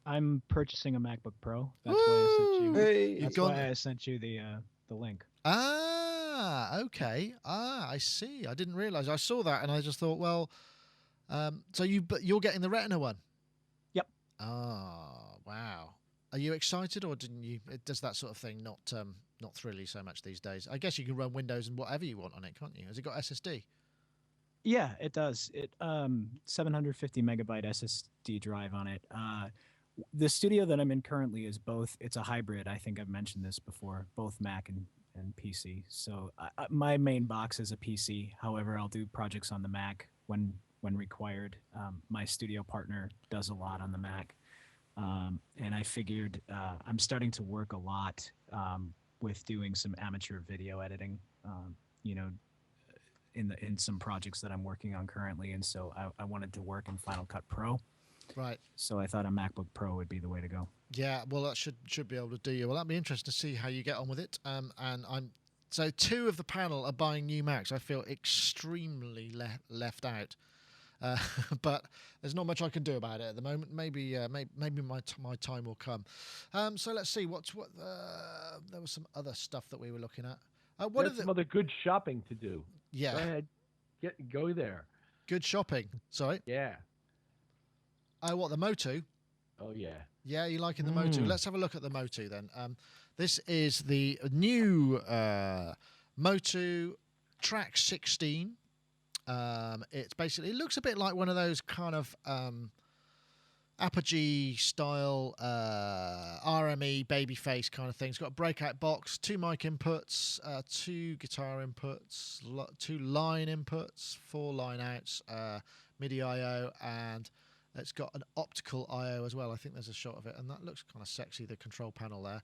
I'm purchasing a MacBook Pro. That's why I sent you. Hey. That's why I sent you the link. Ah, okay. I see. I didn't realise. I saw that, and I just thought, well, so you're getting the Retina one. Yep. Oh, wow. Are you excited, or didn't you? Does that sort of thing not thrill you so much these days? I guess you can run Windows and whatever you want on it, can't you? Has it got SSD? Yeah, it does. It 750 megabyte SSD drive on it. The studio that I'm in currently is both. It's a hybrid. I think I've mentioned this before. Both Mac and and PC. So my main box is a PC. However, I'll do projects on the Mac when required. My studio partner does a lot on the Mac, and I figured I'm starting to work a lot with doing some amateur video editing. You know, in some projects that I'm working on currently, and so I wanted to work in Final Cut Pro. Right. So I thought a MacBook Pro would be the way to go. Yeah, well, that should be able to do you. Well, that'd be interesting to see how you get on with it. And so 2 of the panel are buying new Macs. I feel extremely left out, but there's not much I can do about it at the moment. Maybe my time will come. So let's see what there was some other stuff that we were looking at. What are some other good shopping to do? Yeah, go ahead, go there. Good shopping. Sorry. Yeah. Oh, what, the MOTU? Oh, yeah. Yeah, you liking the MOTU? Let's have a look at the MOTU then. This is the new MOTU Track16. It's basically, it looks a bit like one of those kind of Apogee style RME babyface kind of thing. It's got a breakout box, 2 mic inputs, 2 guitar inputs, 2 line inputs, 4 line outs, MIDI IO, and it's got an optical I/O as well. I think there's a shot of it, and that looks kind of sexy, the control panel there.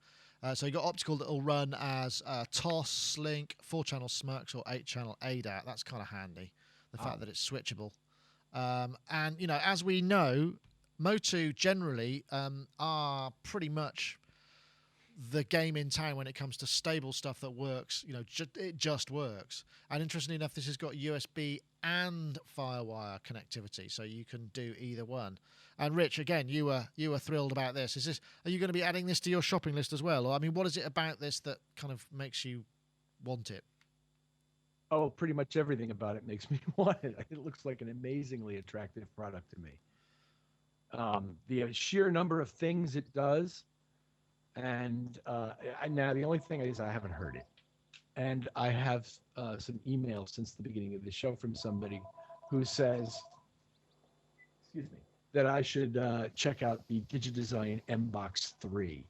So you've got optical that will run as TOS, Slink, 4-channel SMUX, or 8-channel ADAT. That's kind of handy, the fact that it's switchable. And, you know, as we know, MOTU generally are pretty much the game in town when it comes to stable stuff that works. You know, it just works. And interestingly enough, this has got USB and FireWire connectivity, so you can do either one. And Rich, again, you were thrilled about this. Are you going to be adding this to your shopping list as well? Or, I mean, what is it about this that kind of makes you want it? Oh, pretty much everything about it makes me want it. It looks like an amazingly attractive product to me. The sheer number of things it does, and now the only thing is I haven't heard it. And I have some emails since the beginning of the show from somebody who says, excuse me, that I should check out the Digidesign MBox 3.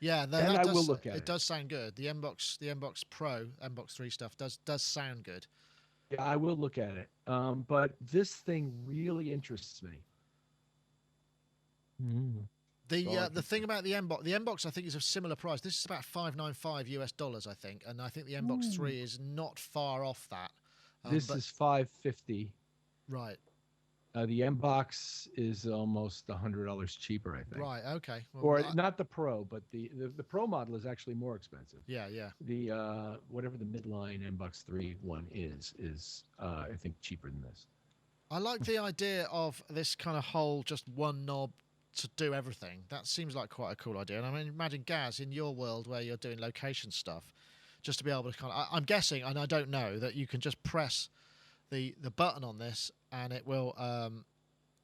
Yeah, and I will look at it. It does sound good. The MBox Pro, MBox 3 stuff does sound good. Yeah, I will look at it. But this thing really interests me. The thing about the MBox I think is a similar price. This is about $595 I think, and I think the MBox 3 is not far off that. This is $550. Right. The MBox is almost $100 cheaper, I think. Right. Okay. Well, or not the Pro, but the Pro model is actually more expensive. Yeah. Yeah. The whatever the midline MBox 3 one is I think cheaper than this. I like the idea of this kind of whole just one knob to do everything. That seems like quite a cool idea. And I mean, imagine, Gaz, in your world where you're doing location stuff, just to be able to kind of, I'm guessing, and I don't know, that you can just press the button on this and it will,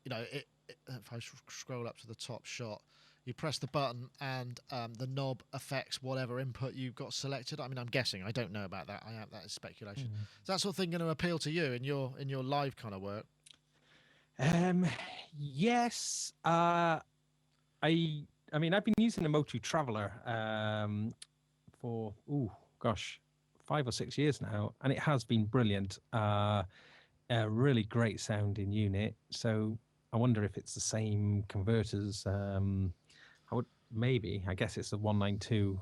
you know, if I scroll up to the top shot, you press the button and the knob affects whatever input you've got selected. I mean, I'm guessing. I don't know about that. That is speculation. Is that sort of thing going to appeal to you in your live kind of work? Yes. I mean, I've been using the MOTU Traveler for 5 or 6 years now, and it has been brilliant. A really great sounding unit. So I wonder if it's the same converters. I guess it's a 192.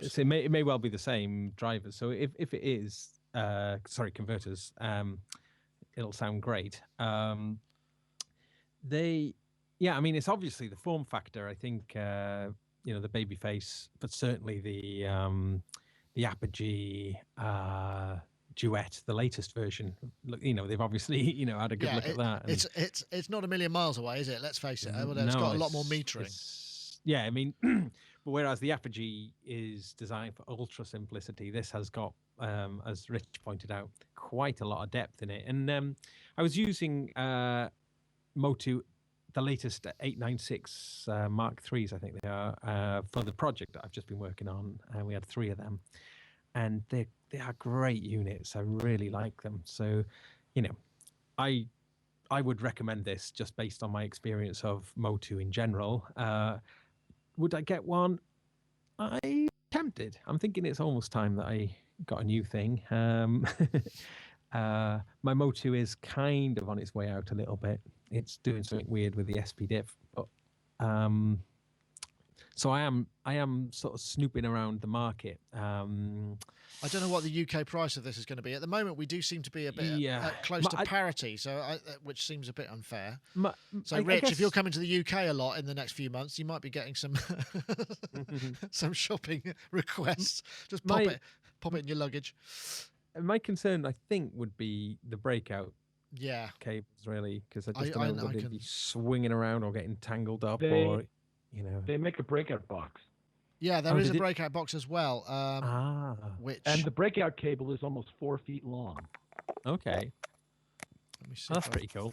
It may well be the same drivers. So if it is, converters. It'll sound great. I mean, it's obviously the form factor. I think the babyface, but certainly the Apogee Duet, the latest version. Look, they've obviously had a good look at that. And it's not a million miles away, is it? Let's face it. It's got a lot more metering. Yeah, I mean, but whereas the Apogee is designed for ultra simplicity, this has got, as Rich pointed out, quite a lot of depth in it. And I was using MOTU, the latest 896 Mark IIIs, I think they are, for the project that I've just been working on. We had 3 of them, and they are great units. I really like them. So, I would recommend this just based on my experience of MOTU in general. Would I get one? I tempted. I'm thinking it's almost time that I got a new thing. My MOTU is kind of on its way out a little bit. It's doing something weird with the SP diff, but so I am sort of snooping around the market. I don't know what the UK price of this is going to be. At the moment, we do seem to be a bit close to parity, which seems a bit unfair. So, Rich, if you're coming to the UK a lot in the next few months, you might be getting some some shopping requests. Just pop it in your luggage. My concern, I think, would be the breakout cables, really, because I just don't know whether they'd be swinging around or getting tangled up, or they make a breakout box. Yeah, there is a breakout box as well. And the breakout cable is almost 4 feet long. Okay. Let me see. That's pretty cool.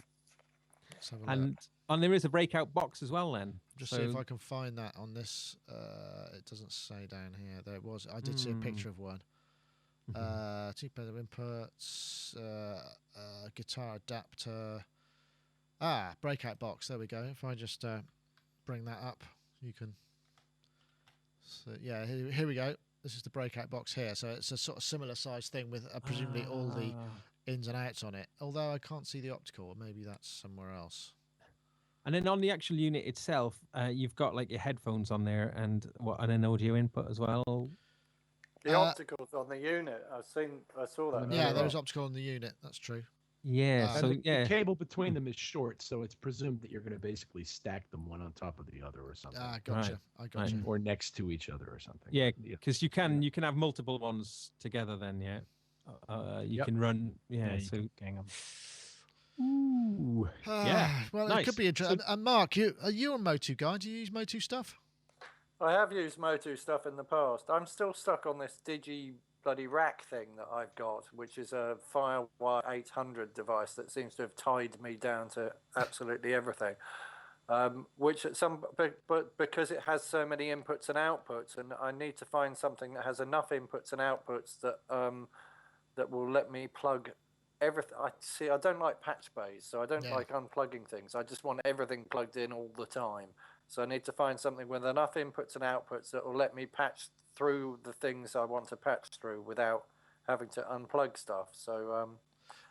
Let's have a look. And there is a breakout box as well then. Just see if I can find that on this. It doesn't say down here. There it was. I did see a picture of one. 2 pair of inputs, guitar adapter. Breakout box. There we go. If I just bring that up, you can. So yeah, here we go. This is the breakout box here. So it's a sort of similar size thing with presumably all the ins and outs on it. Although I can't see the optical, maybe that's somewhere else. And then on the actual unit itself, you've got like your headphones on there and an audio input as well. The opticals on the unit. I saw that. Yeah, there's optical on the unit. That's true. Yeah, the cable between them is short, so it's presumed that you're going to basically stack them one on top of the other or something. Gotcha. I gotcha. Or next to each other or something. Yeah, because you can have multiple ones together. Then you can run. Yeah, so gang them. Ooh. Well, nice. It could be interesting. And Mark, are you a MOTU guy? Do you use MOTU stuff? I have used MOTU stuff in the past. I'm still stuck on this digi bloody rack thing that I've got, which is a Firewire 800 device that seems to have tied me down to absolutely everything. Which but because it has so many inputs and outputs, and I need to find something that has enough inputs and outputs that that will let me plug everything. I don't like patch bays, so I don't like unplugging things. I just want everything plugged in all the time. So I need to find something with enough inputs and outputs that will let me patch through the things I want to patch through without having to unplug stuff. So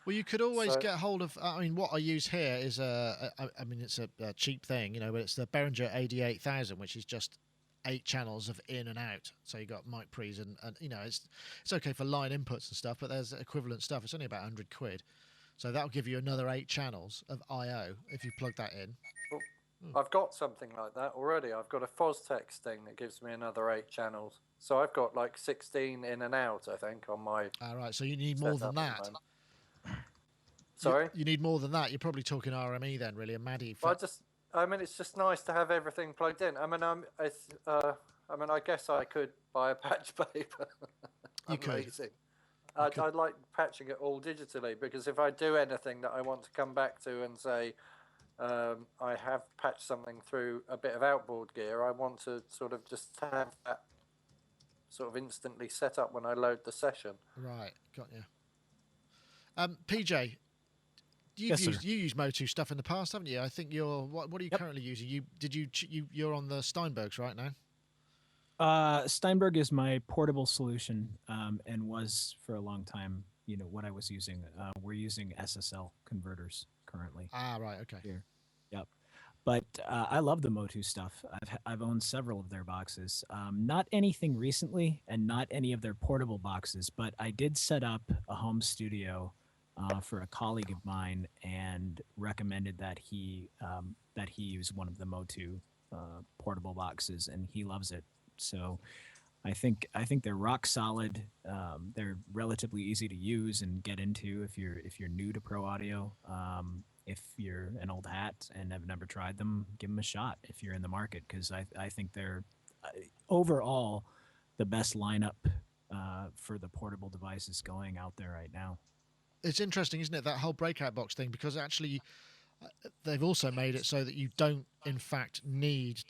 well, you could always get hold of. I mean, what I use here is it's a cheap thing, but it's the Behringer 88,000, which is just 8 channels of in and out. So you got mic pre's and it's okay for line inputs and stuff, but there's equivalent stuff. It's only about £100. So that'll give you another 8 channels of I/O if you plug that in. I've got something like that already. I've got a Foztex thing that gives me another 8 channels. So I've got like 16 in and out, I think, on my. All right. So you need more than that. Sorry. You need more than that. You're probably talking RME then, really, a MADI. Well, it's just nice to have everything plugged in. I mean, I guess I could buy a patch paper. You could. Lazy. I'd like patching it all digitally, because if I do anything that I want to come back to and say, I have patched something through a bit of outboard gear, I want to sort of just have that sort of instantly set up when I load the session. Right, got you. PJ, you used MOTU stuff in the past, haven't you? I think you're. What are you currently using? You're on the Steinbergs right now. Steinberg is my portable solution, and was for a long time. What I was using. We're using SSL converters currently. Right. Okay. Here. Yep. But I love the MOTU stuff. I've owned several of their boxes. Not anything recently, and not any of their portable boxes. But I did set up a home studio for a colleague of mine, and recommended that he use one of the MOTU portable boxes, and he loves it. So I think they're rock solid. They're relatively easy to use and get into if you're new to pro audio. If you're an old hat and have never tried them, give them a shot if you're in the market, because I think they're overall the best lineup for the portable devices going out there right now. It's interesting, isn't it, that whole breakout box thing, because actually they've also made it so that you don't, in fact, need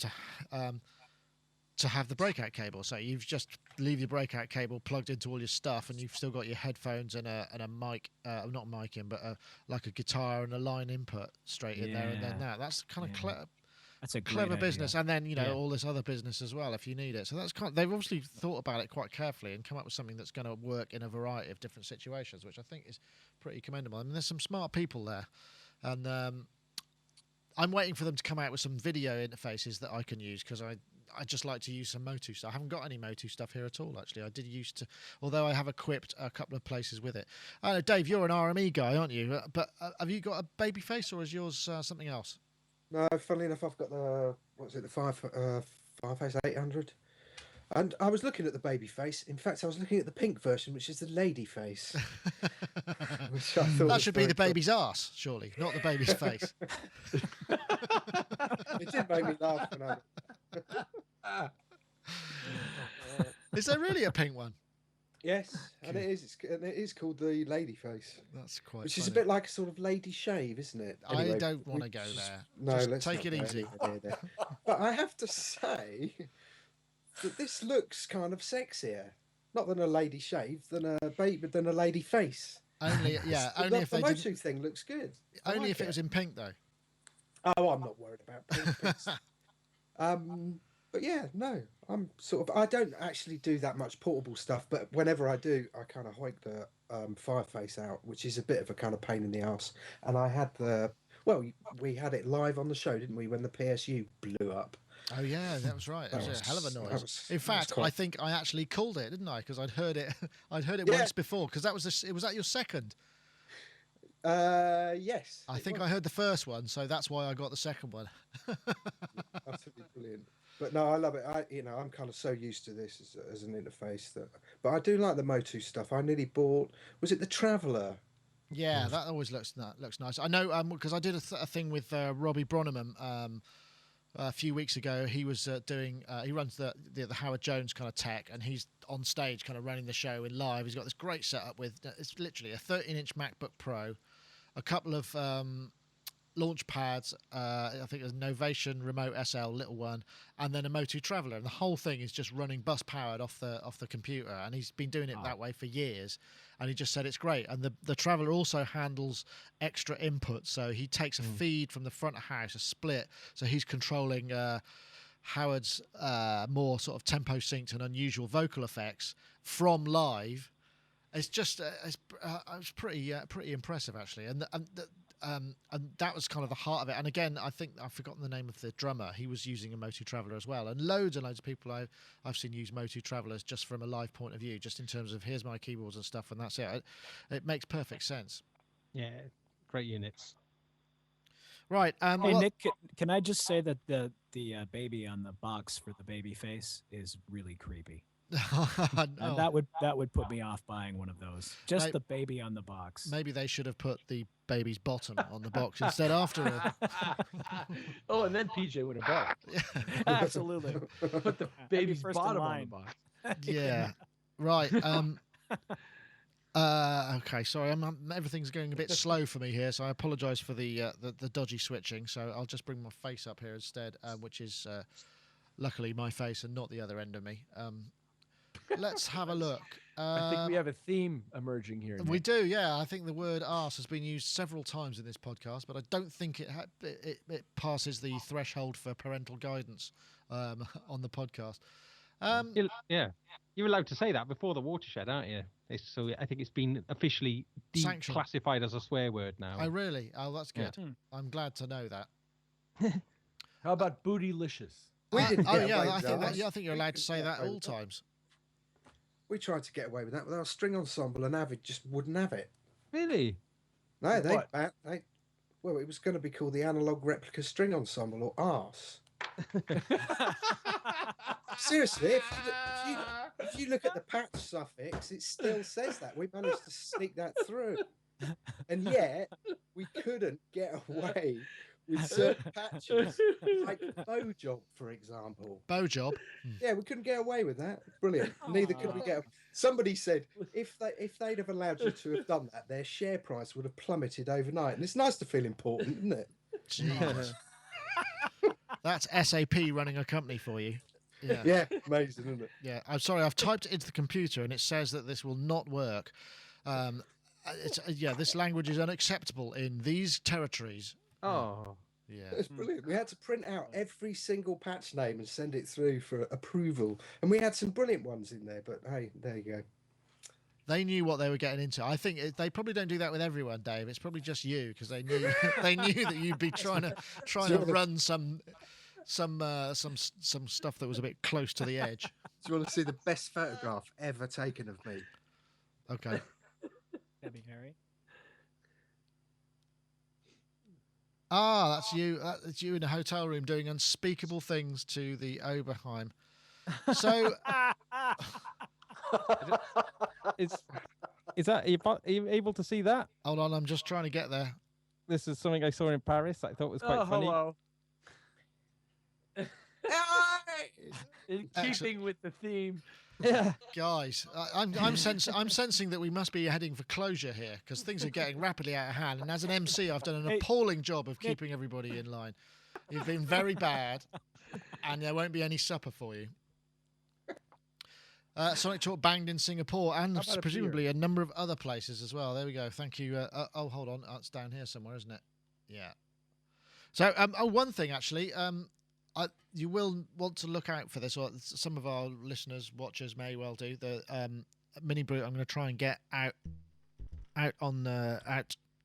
to have the breakout cable. So you've just leave your breakout cable plugged into all your stuff, and you've still got your headphones and a mic, not mic in, but like a guitar and a line input straight in there, and then that's kind of That's a great clever idea. business, and then all this other business as well if you need it. So that's they've obviously thought about it quite carefully and come up with something that's going to work in a variety of different situations, which I think is pretty commendable. I mean, there's some smart people there, and I'm waiting for them to come out with some video interfaces that I can use, because I just like to use some MOTU stuff. I haven't got any MOTU stuff here at all, actually. I did used to, although I have equipped a couple of places with it. I know, Dave, you're an RME guy, aren't you? But have you got a baby face, or is yours something else? No, funnily enough, I've got the five face 800, and I was looking at the baby face. In fact, I was looking at the pink version, which is the lady face. Which I thought that should be the baby's arse, surely, not the baby's face. It did make me laugh when I. Is there really a pink one? Yes, and it is called the lady face. That's quite. Which funny. is a bit like a sort of lady shave, isn't it? Anyway, I don't want to go there. No, just let's take not it go easy. there. But I have to say that this looks kind of sexier. Not than a lady shave, than a lady face. Only, only if the they MOTU didn't. thing looks good. Only if it was in pink, though. Oh, I'm not worried about pink. But yeah, no, I don't actually do that much portable stuff, but whenever I do, I kind of hike the Fireface out, which is a bit of a kind of pain in the ass. And I had we had it live on the show, didn't we, when the PSU blew up? Oh yeah, that was right. It was a hell of a noise. In fact, I think I actually called it, didn't I? Because I'd heard it. I'd heard it once before. Because that was it was that your second? Yes. I think I heard the first one, so that's why I got the second one. Absolutely brilliant. But no, I love it. I'm kind of so used to this as an interface but I do like the MOTU stuff. I nearly bought. Was it the Traveller? Yeah, that always looks nice. I know because I did a thing with Robbie Bronneman a few weeks ago. He was doing. He runs the Howard Jones kind of tech, and he's on stage, kind of running the show in live. He's got this great setup with it's literally a 13-inch MacBook Pro, a couple of launch pads, I think there's a Novation Remote SL little one, and then a MOTU Traveller, and the whole thing is just running bus powered off the computer, and he's been doing it that way for years, and he just said it's great. And the Traveller also handles extra input, so he takes a feed from the front of house, a split, so he's controlling Howard's more sort of tempo synced and unusual vocal effects from live. It's just it's pretty impressive, actually, and that was kind of the heart of it. And again, I think I've forgotten the name of the drummer. He was using a MOTU Traveller as well, and loads and loads of people I've seen use MOTU Travellers just from a live point of view, just in terms of here's my keyboards and stuff, and that's it. It makes perfect sense. Yeah, great units. Right. Hey, Nick, can I just say that the baby on the box for the baby face is really creepy. No. That would put me off buying one of those. Just the baby on the box. Maybe they should have put the baby's bottom on the box instead after all. Oh, and then PJ would have bought. Absolutely. Put the baby's bottom on the box. Yeah. Right. Okay, sorry, everything's going a bit slow for me here, so I apologise for the dodgy switching. So I'll just bring my face up here instead, which is luckily my face and not the other end of me. Let's have a look. I think we have a theme emerging here. We do, yeah. I think the word arse has been used several times in this podcast, but I don't think it passes the threshold for parental guidance on the podcast. Yeah, you're allowed to say that before the watershed, aren't you? So I think it's been officially declassified as a swear word now. Oh, really? Oh, that's good. Yeah. I'm glad to know that. How about bootylicious? I think you're allowed to say that at all times. We tried to get away with that with our string ensemble, and Avid just wouldn't have it. Really? No, it was going to be called the Analog Replica String Ensemble, or ARSE. Seriously, if you look at the patch suffix, it still says that. We managed to sneak that through, and yet we couldn't get away with certain patches, like Bojob, for example. Bojob? Yeah, we couldn't get away with that. Brilliant. Neither could we get. Somebody said if they'd have allowed you to have done that, their share price would have plummeted overnight. And it's nice to feel important, isn't it? Jeez. That's SAP running a company for you. Yeah, amazing, isn't it? Yeah, I'm sorry, I've typed it into the computer and it says that this will not work. This language is unacceptable in these territories. Oh. Yeah. It was brilliant. We had to print out every single patch name and send it through for approval. And we had some brilliant ones in there, but hey, there you go. They knew what they were getting into. I think they probably don't do that with everyone, Dave. It's probably just you because they knew they knew that you'd be trying to run some stuff that was a bit close to the edge. Do you want to see the best photograph ever taken of me? Okay. That'd be Harry. Ah, that's you. That's you in a hotel room doing unspeakable things to the Oberheim. So, is that are you able to see that? hold on, I'm just trying to get there. This is something I saw in Paris. That I thought was quite funny. Hello. In Excellent. keeping with the theme. Yeah. Guys, I'm sensing that we must be heading for closure here because things are getting rapidly out of hand. And as an MC, I've done an appalling job of keeping everybody in line. You've been very bad, and there won't be any supper for you. Sonic Talk banged in Singapore and presumably a number of other places as well. There we go. Thank you. Oh, hold on. It's down here somewhere, isn't it? Yeah. So, one thing actually. You will want to look out for this, or some of our listeners, watchers may well do. The mini brute I'm going to try and get out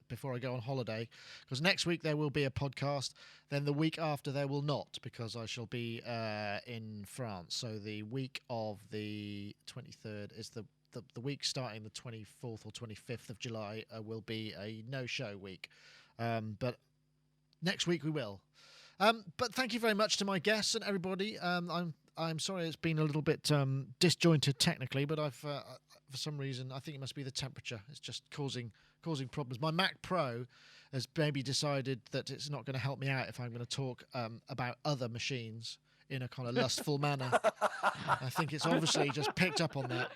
before I go on holiday, because next week there will be a podcast. Then the week after there will not, because I shall be in France. So the week of the 23rd is the week starting the 24th or 25th of July will be a no-show week. But next week we will. But thank you very much to my guests and everybody. I'm sorry it's been a little bit disjointed technically, but I've for some reason I think it must be the temperature. It's just causing problems. My Mac Pro has maybe decided that it's not going to help me out if I'm going to talk about other machines in a kind of lustful manner. I think it's obviously just picked up on that.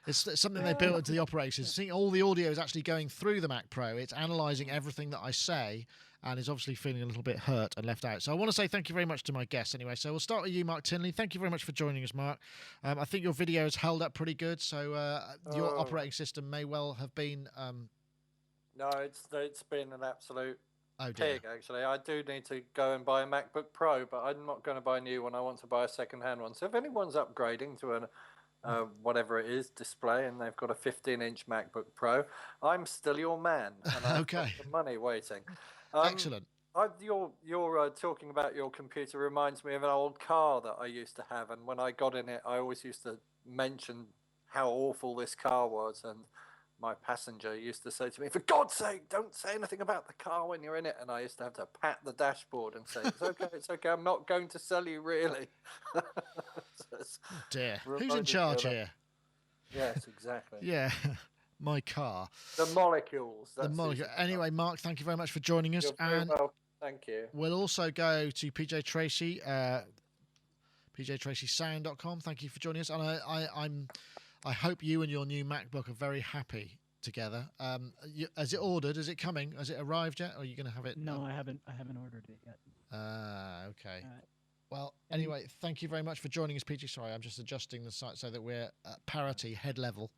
It's something they built into the operating system. All the audio is actually going through the Mac Pro. It's analysing everything that I say and is obviously feeling a little bit hurt and left out. So I want to say thank you very much to my guests anyway. So we'll start with you, Mark Tinley. Thank you very much for joining us, Mark. I think your video has held up pretty good. So your operating system may well have been... No, it's been an absolute Oh dear. pig, actually. I do need to go and buy a MacBook Pro, but I'm not going to buy a new one. I want to buy a second-hand one. So if anyone's upgrading to an whatever it is display and they've got a 15-inch MacBook Pro, I'm still your man. And I've got the money waiting. Excellent. You're talking about your computer reminds me of an old car that I used to have, and when I got in it, I always used to mention how awful this car was, and my passenger used to say to me, "For God's sake, don't say anything about the car when you're in it." And I used to have to pat the dashboard and say, "It's okay, I'm not going to sell you, really." Dear, who's in charge here? Yes, exactly. Yeah. My car. The molecules. The molecule. Anyway, Mark, thank you very much for joining us. You're very welcome. Thank you. We'll also go to PJ Tracy, pjtracysound.com. Thank you for joining us. And I hope you and your new MacBook are very happy together. Has it ordered? Is it coming? Has it arrived yet? Or are you going to have it? No, I haven't ordered it yet. Okay. Well, anyway, thank you very much for joining us, PJ. Sorry, I'm just adjusting the site so that we're at parity, head level.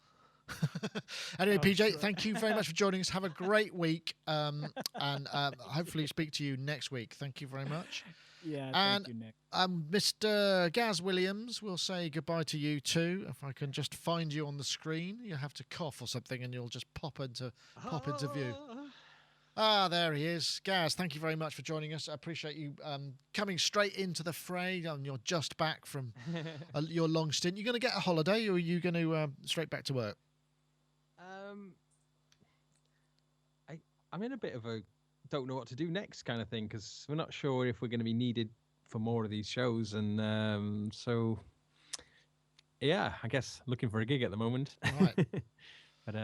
Anyway, PJ, thank you very much for joining us. Have a great week, and hopefully speak to you next week. Thank you very much. Yeah, thank you, Nick. Mr. Gaz Williams, we'll say goodbye to you too. If I can just find you on the screen, you'll have to cough or something, and you'll just pop into view. Ah, there he is. Gaz, thank you very much for joining us. I appreciate you coming straight into the fray. You're just back from your long stint. You going to get a holiday, or are you going to straight back to work? I'm in a bit of a don't know what to do next kind of thing, because we're not sure if we're going to be needed for more of these shows, and so yeah, I guess looking for a gig at the moment. Right. But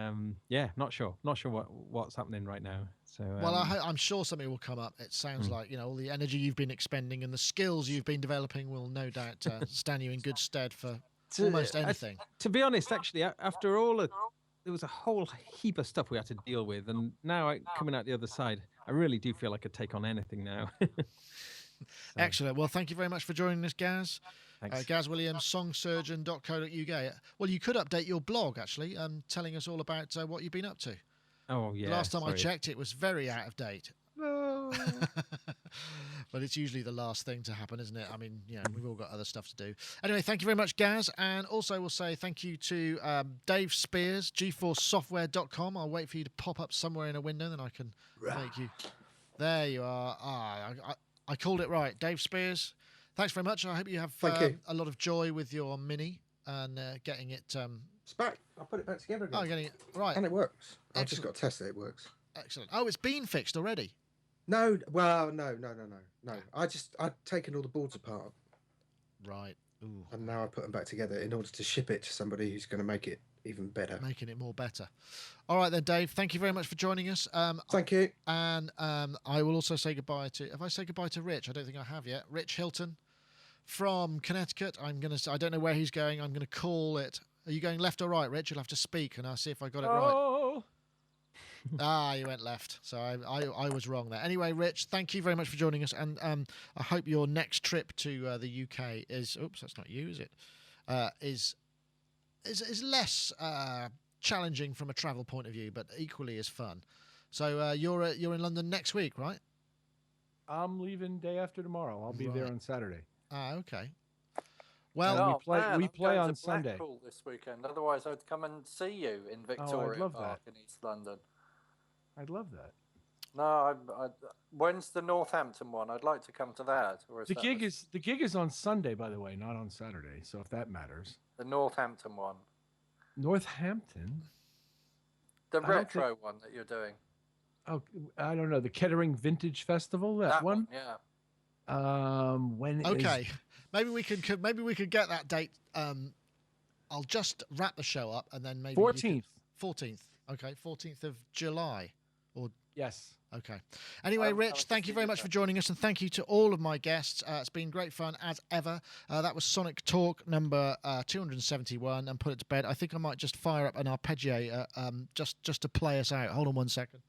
yeah, not sure what's happening right now. So well, I'm sure something will come up. It sounds like all the energy you've been expending and the skills you've been developing will no doubt stand you in good stead for almost anything. To be honest, actually, after all there was a whole heap of stuff we had to deal with, and now coming out the other side, I really do feel I could take on anything now. Excellent. Well, thank you very much for joining us, Gaz. Thanks. Gaz Williams, songsurgeon.co.uk. Well, you could update your blog, actually, telling us all about what you've been up to. Oh, yeah. Last time I checked, it was very out of date. No. But it's usually the last thing to happen, isn't it? I mean, we've all got other stuff to do. Anyway, thank you very much, Gaz. And also we'll say thank you to Dave Spiers, GeForceSoftware.com. I'll wait for you to pop up somewhere in a window, then I can make you... There you are. I called it right. Dave Spiers, thanks very much. I hope you have a lot of joy with your Mini and getting it... It's back. I put it back together again. Oh, getting it right. And it works. Excellent. I've just got to test it. It works. Excellent. Oh, it's been fixed already. No. Well, no. I'd taken all the boards apart. Right. Ooh. And now I put them back together in order to ship it to somebody who's going to make it even better. Making it more better. All right then, Dave. Thank you very much for joining us. Thank you. And I will also say goodbye to... Have I said goodbye to Rich? I don't think I have yet. Rich Hilton from Connecticut. I don't know where he's going. I'm going to call it... Are you going left or right, Rich? You'll have to speak, and I'll see if I got it right. You went left. So I was wrong there. Anyway, Rich, thank you very much for joining us, and I hope your next trip to the UK is... Oops, that's not you, is it? Is less challenging from a travel point of view, but equally as fun. So you're in London next week, right? I'm leaving day after tomorrow. I'll be there on Saturday. Okay. Well, we play on Sunday. Blackpool this weekend. Otherwise, I'd come and see you in Victoria Park in East London. I'd love that. No, when's the Northampton one? I'd like to come to that. Or the gig is on Sunday, by the way, not on Saturday. So if that matters, the Northampton one. Northampton. The retro one that you're doing. Oh, I don't know. The Kettering Vintage Festival. That one. Yeah. When? Okay. Maybe we could get that date. I'll just wrap the show up and then maybe 14th. 14th. Okay, 14th of July. Or yes. Okay. Anyway, Rich, thank you very much for joining us, and thank you to all of my guests. It's been great fun as ever. That was Sonic Talk number 271, and put it to bed. I think I might just fire up an arpeggiator just to play us out. Hold on 1 second.